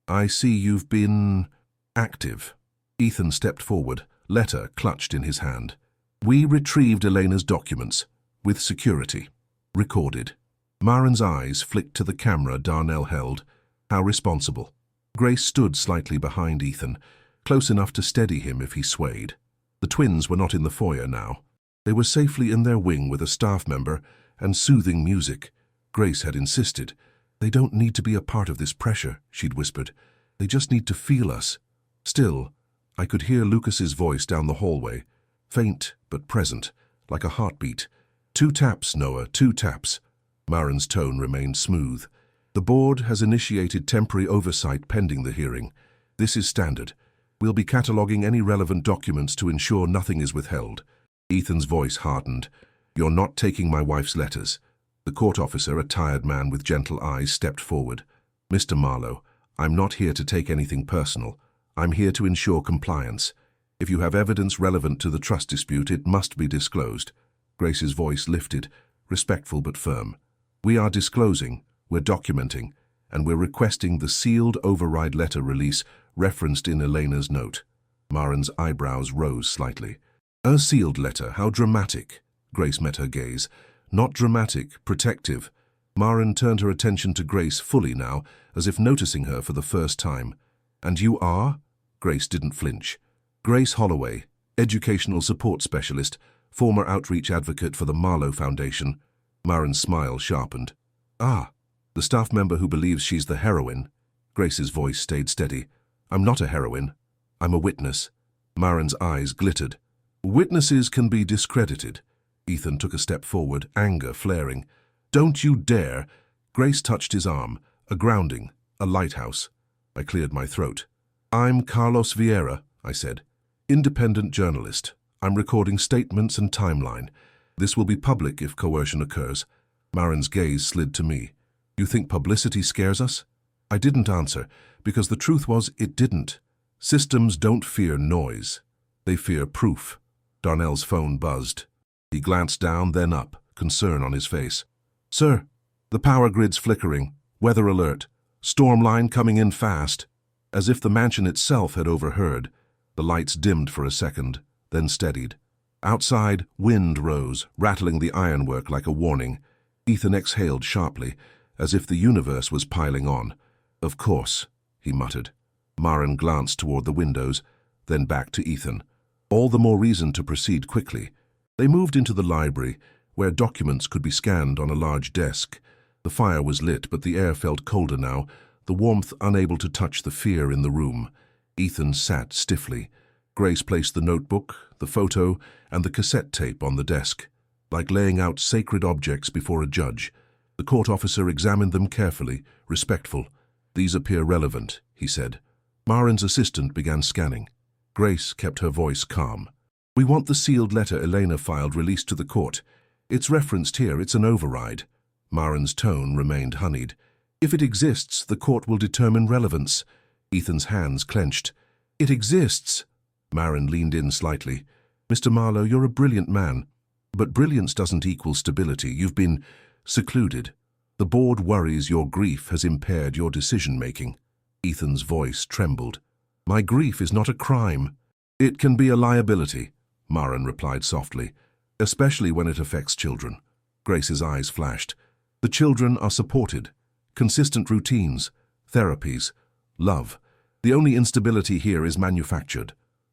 "I see you've been active." Ethan stepped forward, letter clutched in his hand. "We retrieved Elena's documents, with security. Recorded." Maren's eyes flicked to the camera Darnell held. How responsible. Grace stood slightly behind Ethan, close enough to steady him if he swayed. The twins were not in the foyer now. They were safely in their wing with a staff member and soothing music. Grace had insisted. "They don't need to be a part of this pressure," she'd whispered. "They just need to feel us." Still, I could hear Lucas's voice down the hallway, faint but present, like a heartbeat. 2 taps, Noah, 2 taps." Maren's tone remained smooth. "The board has initiated temporary oversight pending the hearing. This is standard. We'll be cataloging any relevant documents to ensure nothing is withheld." Ethan's voice hardened. "You're not taking my wife's letters." The court officer, a tired man with gentle eyes, stepped forward. "Mr. Marlowe, I'm not here to take anything personal. I'm here to ensure compliance. If you have evidence relevant to the trust dispute, it must be disclosed." Grace's voice lifted, respectful but firm. "We are disclosing, we're documenting, and we're requesting the sealed override letter release referenced in Elena's note." Maren's eyebrows rose slightly. "A sealed letter, how dramatic." Grace met her gaze. "Not dramatic, protective." Maren turned her attention to Grace fully now, as if noticing her for the first time. "And you are?" Grace didn't flinch. "Grace Holloway, educational support specialist, former outreach advocate for the Marlowe Foundation." Maren's smile sharpened. "Ah, the staff member who believes she's the heroine." Grace's voice stayed steady. "I'm not a heroine. I'm a witness." Maren's eyes glittered. "Witnesses can be discredited." Ethan took a step forward, anger flaring. "Don't you dare!" Grace touched his arm. A grounding, a lighthouse. I cleared my throat. I'm Carlos Vieira, I said. Independent journalist. I'm recording statements and timeline. This will be public if coercion occurs. Marin's gaze slid to me. You think publicity scares us? I didn't answer, because the truth was it didn't. Systems don't fear noise. They fear proof. Darnell's phone buzzed. He glanced down, then up, concern on his face. Sir, the power grid's flickering. Weather alert. Storm line coming in fast. As if the mansion itself had overheard, the lights dimmed for a second, then steadied. Outside, wind rose, rattling the ironwork like a warning. Ethan exhaled sharply, as if the universe was piling on. Of course, he muttered. Marin glanced toward the windows, then back to Ethan. All the more reason to proceed quickly. They moved into the library, where documents could be scanned on a large desk. The fire was lit, but the air felt colder now, the warmth unable to touch the fear in the room. Ethan sat stiffly. Grace placed the notebook, the photo, and the cassette tape on the desk, like laying out sacred objects before a judge. The court officer examined them carefully, respectful. These appear relevant, he said. Marin's assistant began scanning. Grace kept her voice calm. We want the sealed letter Elena filed released to the court. It's referenced here, it's an override. Marin's tone remained honeyed. If it exists, the court will determine relevance. Ethan's hands clenched. It exists. Marin leaned in slightly. Mr. Marlowe, you're a brilliant man. But brilliance doesn't equal stability. You've been secluded. The board worries your grief has impaired your decision-making. Ethan's voice trembled. My grief is not a crime. It can be a liability, Marin replied softly, especially when it affects children. Grace's eyes flashed. The children are supported. Consistent routines, therapies, love. The only instability here is manufactured.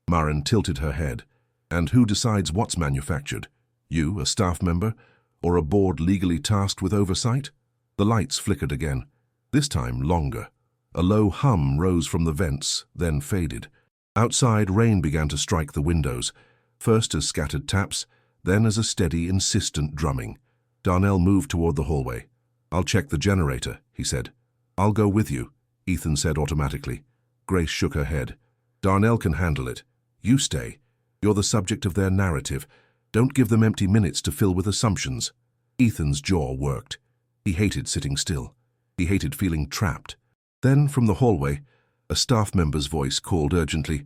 Marin tilted her head. And who decides what's manufactured? You, a staff member, or a board legally tasked with oversight? The lights flickered again, this time longer. A low hum rose from the vents, then faded. Outside, rain began to strike the windows, first as scattered taps, then as a steady, insistent drumming. Darnell moved toward the hallway. I'll check the generator, he said. I'll go with you, Ethan said automatically. Grace shook her head. Darnell can handle it. You stay. You're the subject of their narrative. Don't give them empty minutes to fill with assumptions. Ethan's jaw worked. He hated sitting still. He hated feeling trapped. Then, from the hallway, a staff member's voice called urgently,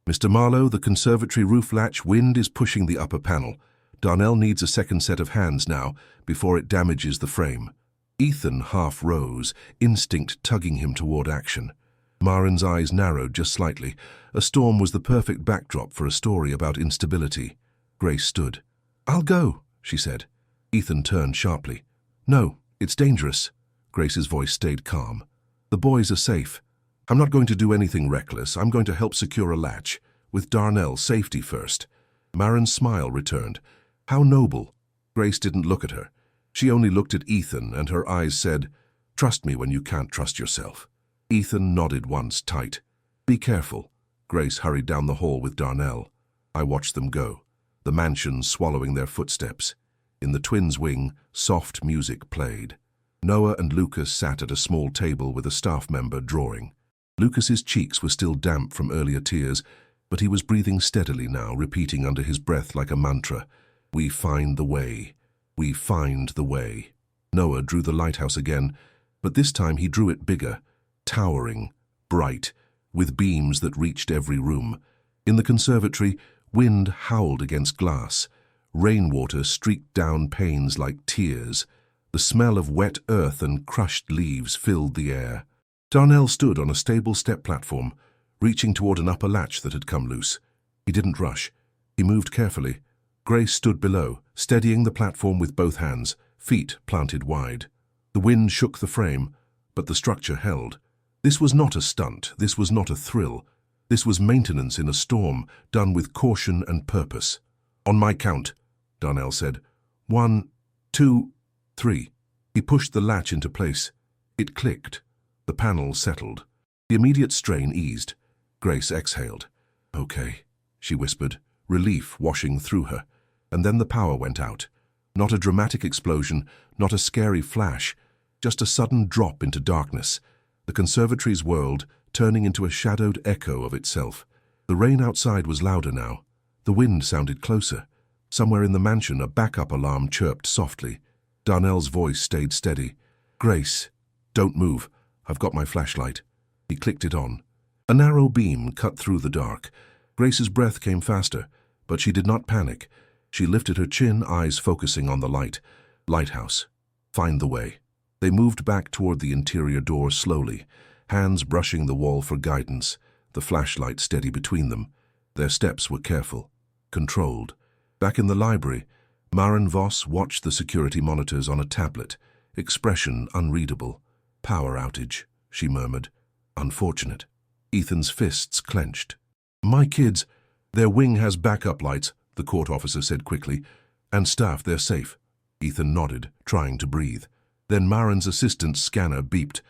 Mr. Marlowe, the conservatory roof latch wind is pushing the upper panel. Darnell needs a second set of hands now, before it damages the frame. Ethan half rose, instinct tugging him toward action. Marin's eyes narrowed just slightly. A storm was the perfect backdrop for a story about instability. Grace stood. I'll go, she said. Ethan turned sharply. No, it's dangerous. Grace's voice stayed calm. The boys are safe. I'm not going to do anything reckless. I'm going to help secure a latch, with Darnell's safety first. Marin's smile returned. How noble. Grace didn't look at her. She only looked at Ethan, and her eyes said, Trust me when you can't trust yourself. Ethan nodded once tight. Be careful. Grace hurried down the hall with Darnell. I watched them go, the mansion swallowing their footsteps. In the twins' wing, soft music played. Noah and Lucas sat at a small table with a staff member drawing. Lucas's cheeks were still damp from earlier tears, but he was breathing steadily now, repeating under his breath like a mantra, We find the way. We find the way. Noah drew the lighthouse again, but this time he drew it bigger, towering, bright, with beams that reached every room. In the conservatory, wind howled against glass. Rainwater streaked down panes like tears. The smell of wet earth and crushed leaves filled the air. Darnell stood on a stable step platform, reaching toward an upper latch that had come loose. He didn't rush. He moved carefully. Grace stood below, steadying the platform with both hands, feet planted wide. The wind shook the frame, but the structure held. This was not a stunt. This was not a thrill. This was maintenance in a storm, done with caution and purpose. On my count, Darnell said. 1, 2, 3. He pushed the latch into place. It clicked. The panel settled. The immediate strain eased. Grace exhaled. Okay, she whispered, relief washing through her. And then the power went out. Not a dramatic explosion, not a scary flash, just a sudden drop into darkness. The conservatory's world, turning into a shadowed echo of itself. The rain outside was louder now. The wind sounded closer. Somewhere in the mansion, a backup alarm chirped softly. Darnell's voice stayed steady. "Grace, don't move. I've got my flashlight." He clicked it on. A narrow beam cut through the dark. Grace's breath came faster, but she did not panic. She lifted her chin, eyes focusing on the light. "Lighthouse. Find the way." They moved back toward the interior door slowly, hands brushing the wall for guidance, the flashlight steady between them. Their steps were careful, controlled. Back in the library, Maren Voss watched the security monitors on a tablet, expression unreadable. "Power outage," she murmured. "Unfortunate." Ethan's fists clenched. "My kids, their wing has backup lights," the court officer said quickly. "And staff, they're safe." Ethan nodded, trying to breathe. Then Maren's assistant's scanner beeped.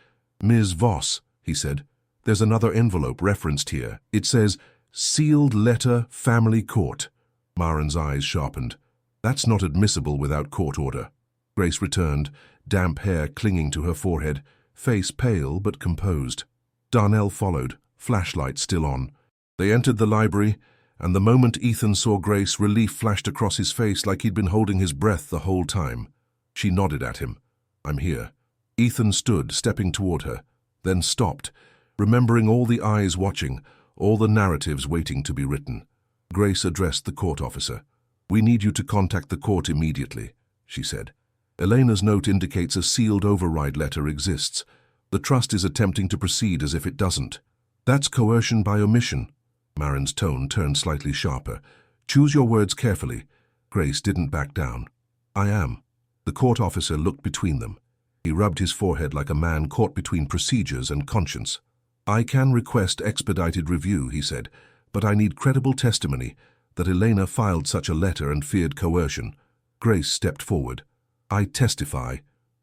"Ms. Voss," he said, "there's another envelope referenced here. It says, 'Sealed letter, family court.'" Maren's eyes sharpened. "That's not admissible without court order." Grace returned, damp hair clinging to her forehead, face pale but composed. Darnell followed, flashlight still on. They entered the library, and the moment Ethan saw Grace, relief flashed across his face like he'd been holding his breath the whole time. She nodded at him. "I'm here." Ethan stood, stepping toward her, then stopped, remembering all the eyes watching, all the narratives waiting to be written. Grace addressed the court officer. "We need you to contact the court immediately," she said. "Elena's note indicates a sealed override letter exists. The trust is attempting to proceed as if it doesn't." "That's coercion by omission." Maren's tone turned slightly sharper. "Choose your words carefully." Grace didn't back down. "I am." The court officer looked between them. He rubbed his forehead like a man caught between procedures and conscience. "I can request expedited review," he said, "but I need credible testimony that Elena filed such a letter and feared coercion." Grace stepped forward. "I testify."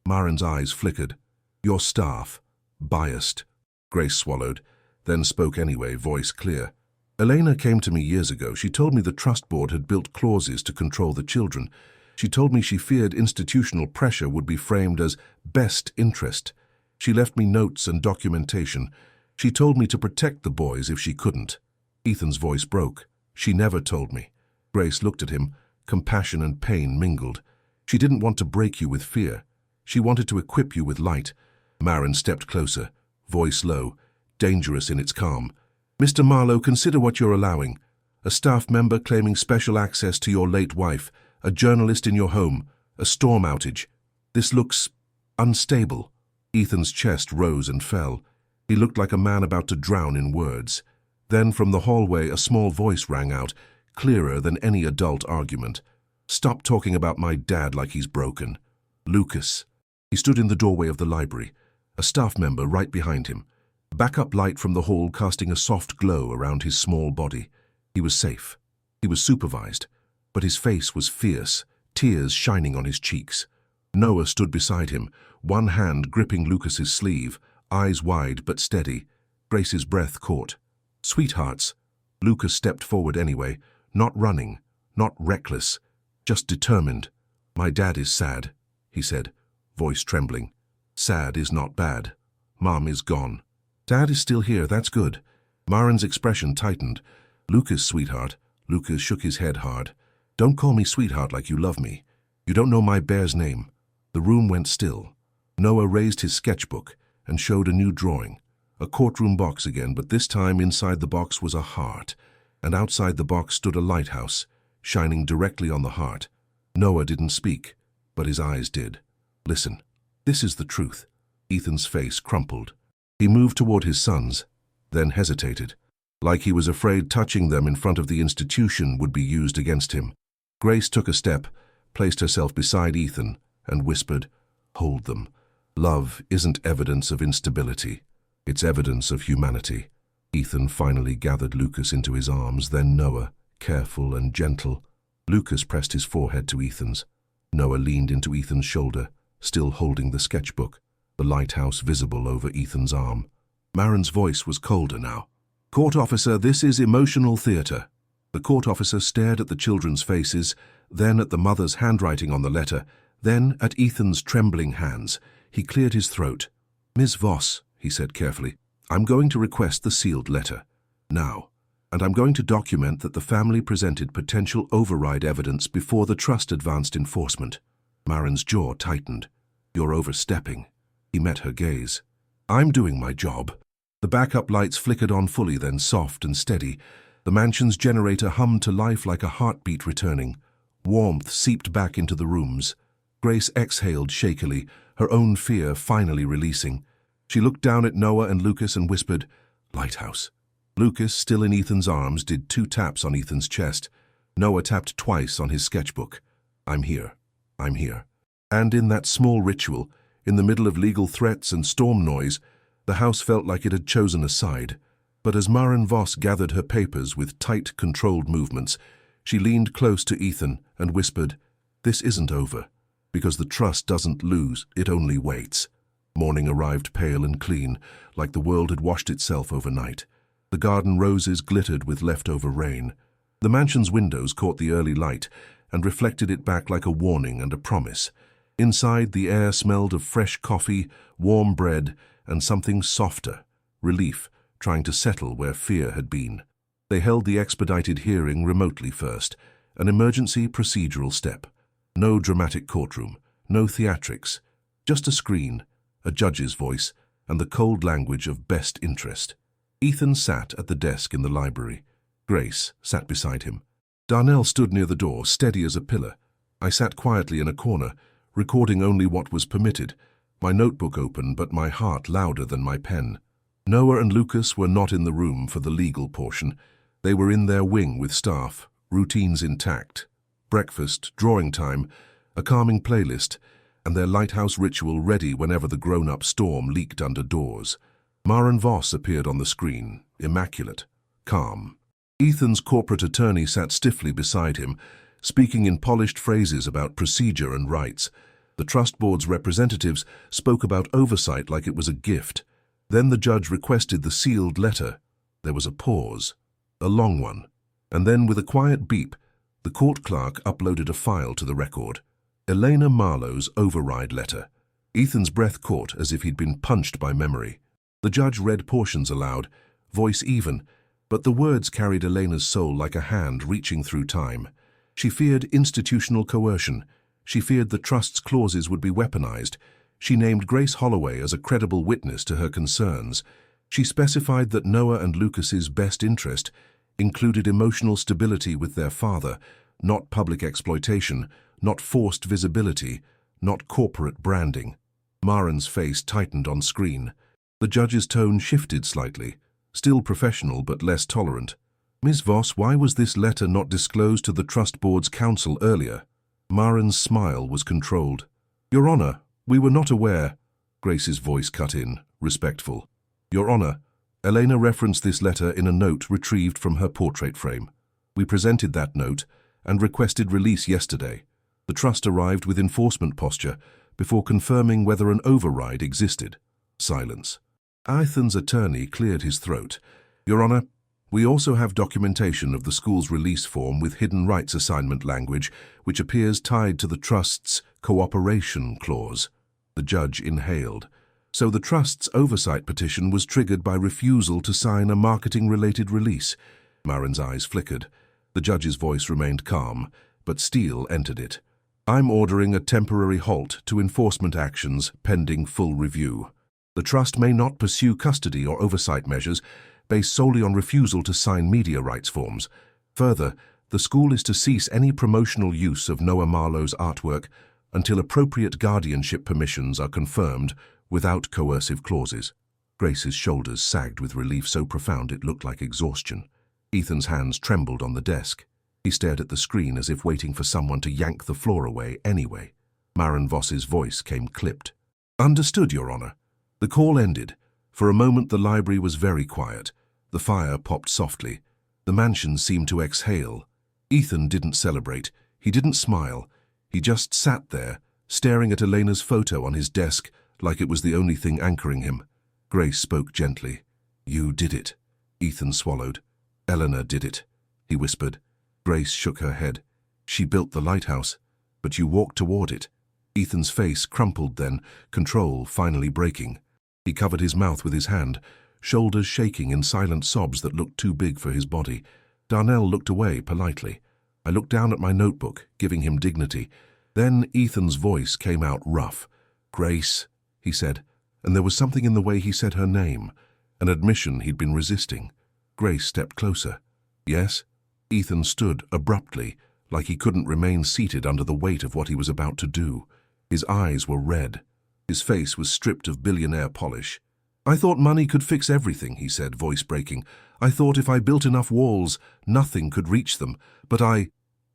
Maren's eyes flickered. "Your staff. Biased." Grace swallowed, then spoke anyway, voice clear. "Elena came to me years ago. She told me the trust board had built clauses to control the children. She told me she feared institutional pressure would be framed as best interest. She left me notes and documentation. She told me to protect the boys if she couldn't." Ethan's voice broke. "She never told me." Grace looked at him. Compassion and pain mingled. "She didn't want to break you with fear. She wanted to equip you with light." Maren stepped closer, voice low, dangerous in its calm. "Mr. Marlowe, consider what you're allowing. A staff member claiming special access to your late wife, a journalist in your home, a storm outage. This looks unstable." Ethan's chest rose and fell. He looked like a man about to drown in words. Then from the hallway a small voice rang out, clearer than any adult argument. "Stop talking about my dad like he's broken." "Lucas." He stood in the doorway of the library, a staff member right behind him. Backup light from the hall casting a soft glow around his small body. He was safe. He was supervised. But his face was fierce, tears shining on his cheeks. Noah stood beside him, one hand gripping Lucas's sleeve, eyes wide but steady. Grace's breath caught. "Sweethearts." Lucas stepped forward anyway, not running, not reckless, just determined. "My dad is sad," he said, voice trembling. "Sad is not bad. Mom is gone." "Dad is still here, that's good." Maren's expression tightened. "Lucas, sweetheart." Lucas shook his head hard. "Don't call me sweetheart like you love me. You don't know my bear's name." The room went still. Noah raised his sketchbook and showed a new drawing. A courtroom box again, but this time inside the box was a heart, and outside the box stood a lighthouse, shining directly on the heart. Noah didn't speak, but his eyes did. "Listen, this is the truth." Ethan's face crumpled. He moved toward his sons, then hesitated, like he was afraid touching them in front of the institution would be used against him. Grace took a step, placed herself beside Ethan, and whispered, "Hold them. Love isn't evidence of instability. It's evidence of humanity." Ethan finally gathered Lucas into his arms, then Noah, careful and gentle. Lucas pressed his forehead to Ethan's. Noah leaned into Ethan's shoulder, still holding the sketchbook, the lighthouse visible over Ethan's arm. Maren's voice was colder now. "Court officer, this is emotional theater." The court officer stared at the children's faces, then at the mother's handwriting on the letter, then at Ethan's trembling hands. He cleared his throat. "Ms. Voss," he said carefully, I'm going to request the sealed letter. Now. And I'm going to document that the family presented potential override evidence before the trust advanced enforcement. Marin's jaw tightened. You're overstepping. He met her gaze. I'm doing my job. The backup lights flickered on fully, then soft and steady. The mansion's generator hummed to life like a heartbeat returning. Warmth seeped back into the rooms. Grace exhaled shakily, her own fear finally releasing. She looked down at Noah and Lucas and whispered, "Lighthouse." Lucas, still in Ethan's arms, did 2 taps on Ethan's chest. Noah tapped twice on his sketchbook. I'm here. I'm here. And in that small ritual, in the middle of legal threats and storm noise, the house felt like it had chosen a side. But as Maren Voss gathered her papers with tight, controlled movements, she leaned close to Ethan and whispered, "This isn't over, because the trust doesn't lose, it only waits." Morning arrived pale and clean, like the world had washed itself overnight. The garden roses glittered with leftover rain. The mansion's windows caught the early light and reflected it back like a warning and a promise. Inside, the air smelled of fresh coffee, warm bread, and something softer, relief, trying to settle where fear had been. They held the expedited hearing remotely first, an emergency procedural step. No dramatic courtroom, no theatrics, just a screen, a judge's voice, and the cold language of best interest. Ethan sat at the desk in the library. Grace sat beside him. Darnell stood near the door, steady as a pillar. I sat quietly in a corner, recording only what was permitted, my notebook open but my heart louder than my pen. Noah and Lucas were not in the room for the legal portion. They were in their wing with staff, routines intact. Breakfast, drawing time, a calming playlist, and their lighthouse ritual ready whenever the grown-up storm leaked under doors. Maren Voss appeared on the screen, immaculate, calm. Ethan's corporate attorney sat stiffly beside him, speaking in polished phrases about procedure and rights. The trust board's representatives spoke about oversight like it was a gift. Then the judge requested the sealed letter. There was a pause, a long one, and then with a quiet beep, the court clerk uploaded a file to the record. Elena Marlowe's override letter. Ethan's breath caught as if he'd been punched by memory. The judge read portions aloud, voice even, but the words carried Elena's soul like a hand reaching through time. She feared institutional coercion. She feared the trust's clauses would be weaponized. She named Grace Holloway as a credible witness to her concerns. She specified that Noah and Lucas's best interest included emotional stability with their father, not public exploitation, not forced visibility, not corporate branding. Maren's face tightened on screen. The judge's tone shifted slightly, still professional but less tolerant. "Ms. Voss, why was this letter not disclosed to the Trust Board's counsel earlier?" Maren's smile was controlled. "Your Honor, we were not aware." Grace's voice cut in, respectful. "Your Honor, Elena referenced this letter in a note retrieved from her portrait frame. We presented that note and requested release yesterday. The trust arrived with enforcement posture before confirming whether an override existed." Silence. Ethan's attorney cleared his throat. "Your Honor, we also have documentation of the school's release form with hidden rights assignment language, which appears tied to the trust's cooperation clause." The judge inhaled. "So the trust's oversight petition was triggered by refusal to sign a marketing-related release." Maren's eyes flickered. The judge's voice remained calm, but steel entered it. "I'm ordering a temporary halt to enforcement actions pending full review. The trust may not pursue custody or oversight measures based solely on refusal to sign media rights forms. Further, the school is to cease any promotional use of Noah Marlowe's artwork until appropriate guardianship permissions are confirmed without coercive clauses." Grace's shoulders sagged with relief so profound it looked like exhaustion. Ethan's hands trembled on the desk. He stared at the screen as if waiting for someone to yank the floor away anyway. Maren Voss's voice came clipped. "Understood, Your Honor." The call ended. For a moment the library was very quiet. The fire popped softly. The mansion seemed to exhale. Ethan didn't celebrate. He didn't smile. He just sat there, staring at Elena's photo on his desk like it was the only thing anchoring him. Grace spoke gently. "You did it." Ethan swallowed. "Eleanor did it," he whispered. Grace shook her head. "She built the lighthouse, but you walked toward it." Ethan's face crumpled then, control finally breaking. He covered his mouth with his hand, shoulders shaking in silent sobs that looked too big for his body. Darnell looked away politely. I looked down at my notebook, giving him dignity. Then Ethan's voice came out rough. "Grace," he said, and there was something in the way he said her name, an admission he'd been resisting. Grace stepped closer. "Yes?" Ethan stood abruptly, like he couldn't remain seated under the weight of what he was about to do. His eyes were red. His face was stripped of billionaire polish. "I thought money could fix everything," he said, voice breaking. "I thought if I built enough walls, nothing could reach them. But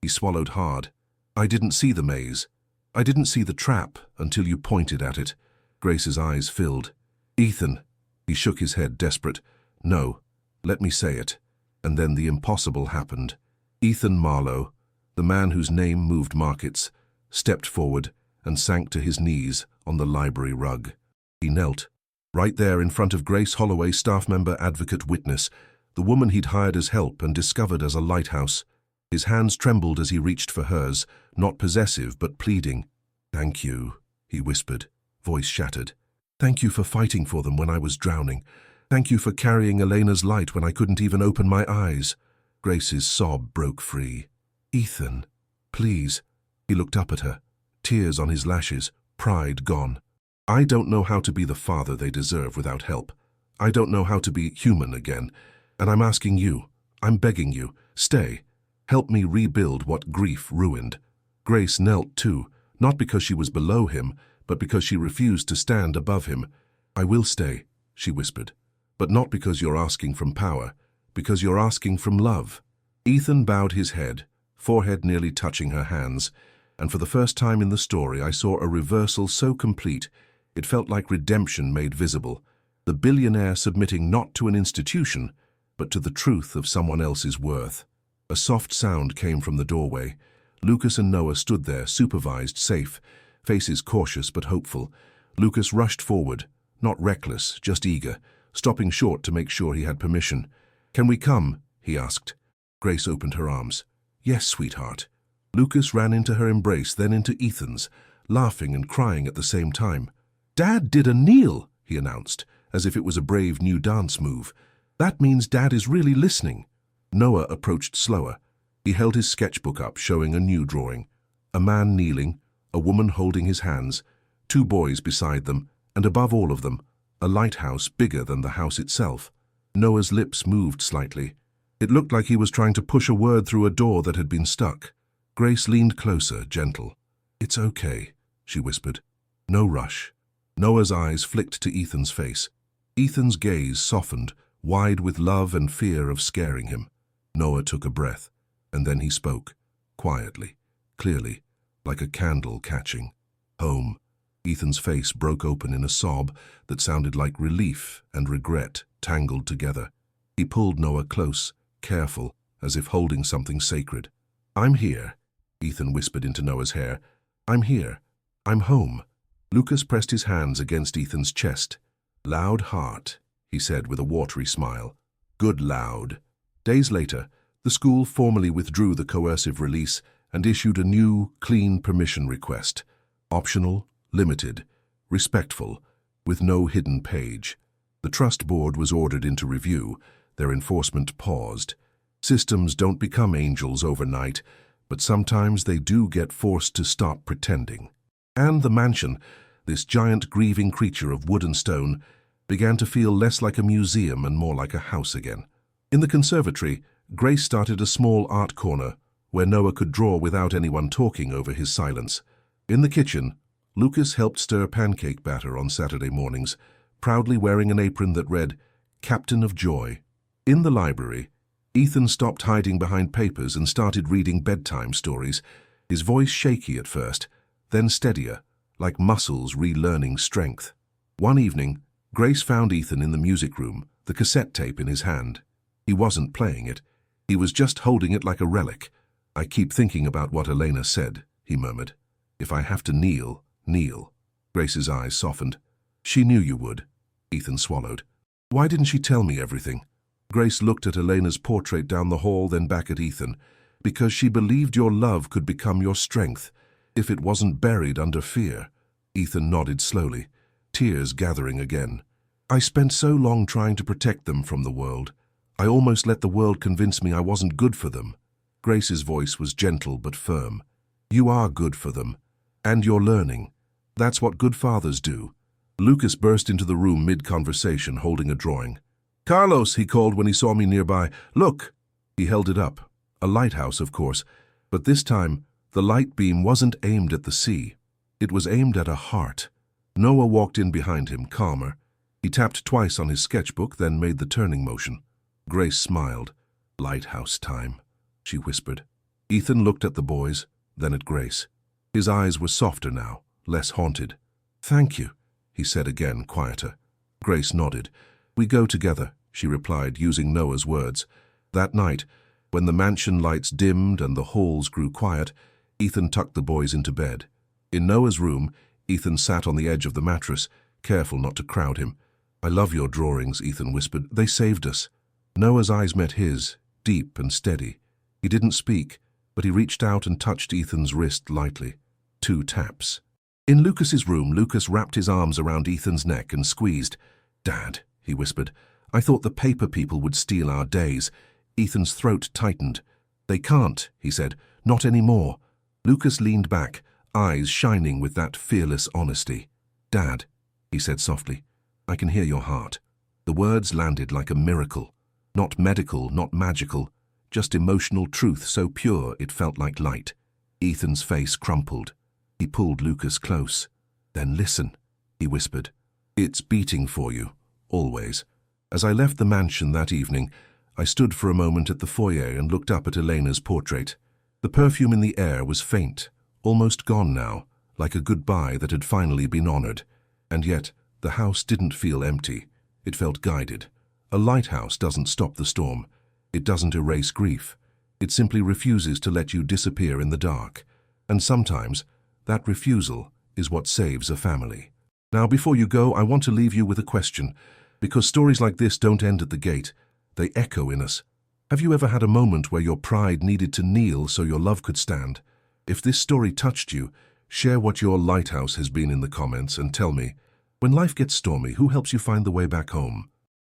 He swallowed hard. "I didn't see the maze. I didn't see the trap until you pointed at it." Grace's eyes filled. "Ethan." He shook his head, desperate. "No, let me say it." And then the impossible happened. Ethan Marlowe, the man whose name moved markets, stepped forward and sank to his knees on the library rug. He knelt, right there in front of Grace Holloway, staff member, advocate, witness, the woman he'd hired as help and discovered as a lighthouse. His hands trembled as he reached for hers, not possessive but pleading. "Thank you," he whispered, voice shattered. "Thank you for fighting for them when I was drowning. Thank you for carrying Elena's light when I couldn't even open my eyes." Grace's sob broke free. "Ethan, please." He looked up at her, tears on his lashes, pride gone. "I don't know how to be the father they deserve without help. I don't know how to be human again. And I'm asking you, I'm begging you, stay. Help me rebuild what grief ruined." Grace knelt too, not because she was below him, but because she refused to stand above him. "I will stay," she whispered. "But not because you're asking from power, because you're asking from love." Ethan bowed his head, forehead nearly touching her hands, and for the first time in the story I saw a reversal so complete it felt like redemption made visible, the billionaire submitting not to an institution, but to the truth of someone else's worth. A soft sound came from the doorway. Lucas and Noah stood there, supervised, safe, faces cautious but hopeful. Lucas rushed forward, not reckless, just eager, stopping short to make sure he had permission. "Can we come?" he asked. Grace opened her arms. "Yes, sweetheart." Lucas ran into her embrace, then into Ethan's, laughing and crying at the same time. "Dad did a kneel," he announced, as if it was a brave new dance move. "That means Dad is really listening." Noah approached slower. He held his sketchbook up, showing a new drawing. A man kneeling, a woman holding his hands, 2 boys beside them, and above all of them, a lighthouse bigger than the house itself. Noah's lips moved slightly. It looked like he was trying to push a word through a door that had been stuck. Grace leaned closer, gentle. "It's okay," she whispered. "No rush." Noah's eyes flicked to Ethan's face. Ethan's gaze softened, wide with love and fear of scaring him. Noah took a breath, and then he spoke, quietly, clearly, like a candle catching. "Home." Ethan's face broke open in a sob that sounded like relief and regret tangled together. He pulled Noah close, careful, as if holding something sacred. "I'm here," Ethan whispered into Noah's hair. "I'm here. I'm home." Lucas pressed his hands against Ethan's chest. "Loud heart," he said with a watery smile. "Good loud." Days later, the school formally withdrew the coercive release and issued a new, clean permission request. Optional, limited, respectful, with no hidden page. The trust board was ordered into review, their enforcement paused. Systems don't become angels overnight, but sometimes they do get forced to stop pretending. And the mansion, this giant grieving creature of wood and stone, began to feel less like a museum and more like a house again. In the conservatory, Grace started a small art corner where Noah could draw without anyone talking over his silence. In the kitchen, Lucas helped stir pancake batter on Saturday mornings, proudly wearing an apron that read, "Captain of Joy." In the library, Ethan stopped hiding behind papers and started reading bedtime stories, his voice shaky at first, then steadier, like muscles relearning strength. One evening, Grace found Ethan in the music room, the cassette tape in his hand. He wasn't playing it. He was just holding it like a relic. "I keep thinking about what Elena said," he murmured. "If I have to kneel, kneel." Grace's eyes softened. "She knew you would." Ethan swallowed. "Why didn't she tell me everything?" Grace looked at Elena's portrait down the hall, then back at Ethan. "Because she believed your love could become your strength, if it wasn't buried under fear." Ethan nodded slowly, tears gathering again. I spent so long trying to protect them from the world. I almost let the world convince me I wasn't good for them. Grace's voice was gentle but firm. You are good for them. And you're learning. That's what good fathers do. Lucas burst into the room mid-conversation, holding a drawing. Carlos, he called when he saw me nearby. Look! He held it up. A lighthouse, of course. But this time, the light beam wasn't aimed at the sea. It was aimed at a heart. Noah walked in behind him, calmer. He tapped twice on his sketchbook, then made the turning motion. Grace smiled. Lighthouse time, she whispered. Ethan looked at the boys, then at Grace. His eyes were softer now, less haunted. Thank you, he said again, quieter. Grace nodded. We go together, she replied, using Noah's words. That night, when the mansion lights dimmed and the halls grew quiet, Ethan tucked the boys into bed. In Noah's room, Ethan sat on the edge of the mattress, careful not to crowd him. I love your drawings, Ethan whispered. They saved us. Noah's eyes met his, deep and steady. He didn't speak, but he reached out and touched Ethan's wrist lightly. 2 taps. In Lucas's room, Lucas wrapped his arms around Ethan's neck and squeezed. Dad, he whispered, I thought the paper people would steal our days. Ethan's throat tightened. They can't, he said, not anymore. Lucas leaned back, eyes shining with that fearless honesty. Dad, he said softly, I can hear your heart. The words landed like a miracle. Not medical, not magical, just emotional truth so pure it felt like light. Ethan's face crumpled. He pulled Lucas close. Then listen, he whispered. It's beating for you, always. As I left the mansion that evening, I stood for a moment at the foyer and looked up at Elena's portrait. The perfume in the air was faint, almost gone now, like a goodbye that had finally been honored. And yet, the house didn't feel empty. It felt guided. A lighthouse doesn't stop the storm. It doesn't erase grief. It simply refuses to let you disappear in the dark. And sometimes, that refusal is what saves a family. Now, before you go, I want to leave you with a question, because stories like this don't end at the gate. They echo in us. Have you ever had a moment where your pride needed to kneel so your love could stand? If this story touched you, share what your lighthouse has been in the comments and tell me, when life gets stormy, who helps you find the way back home?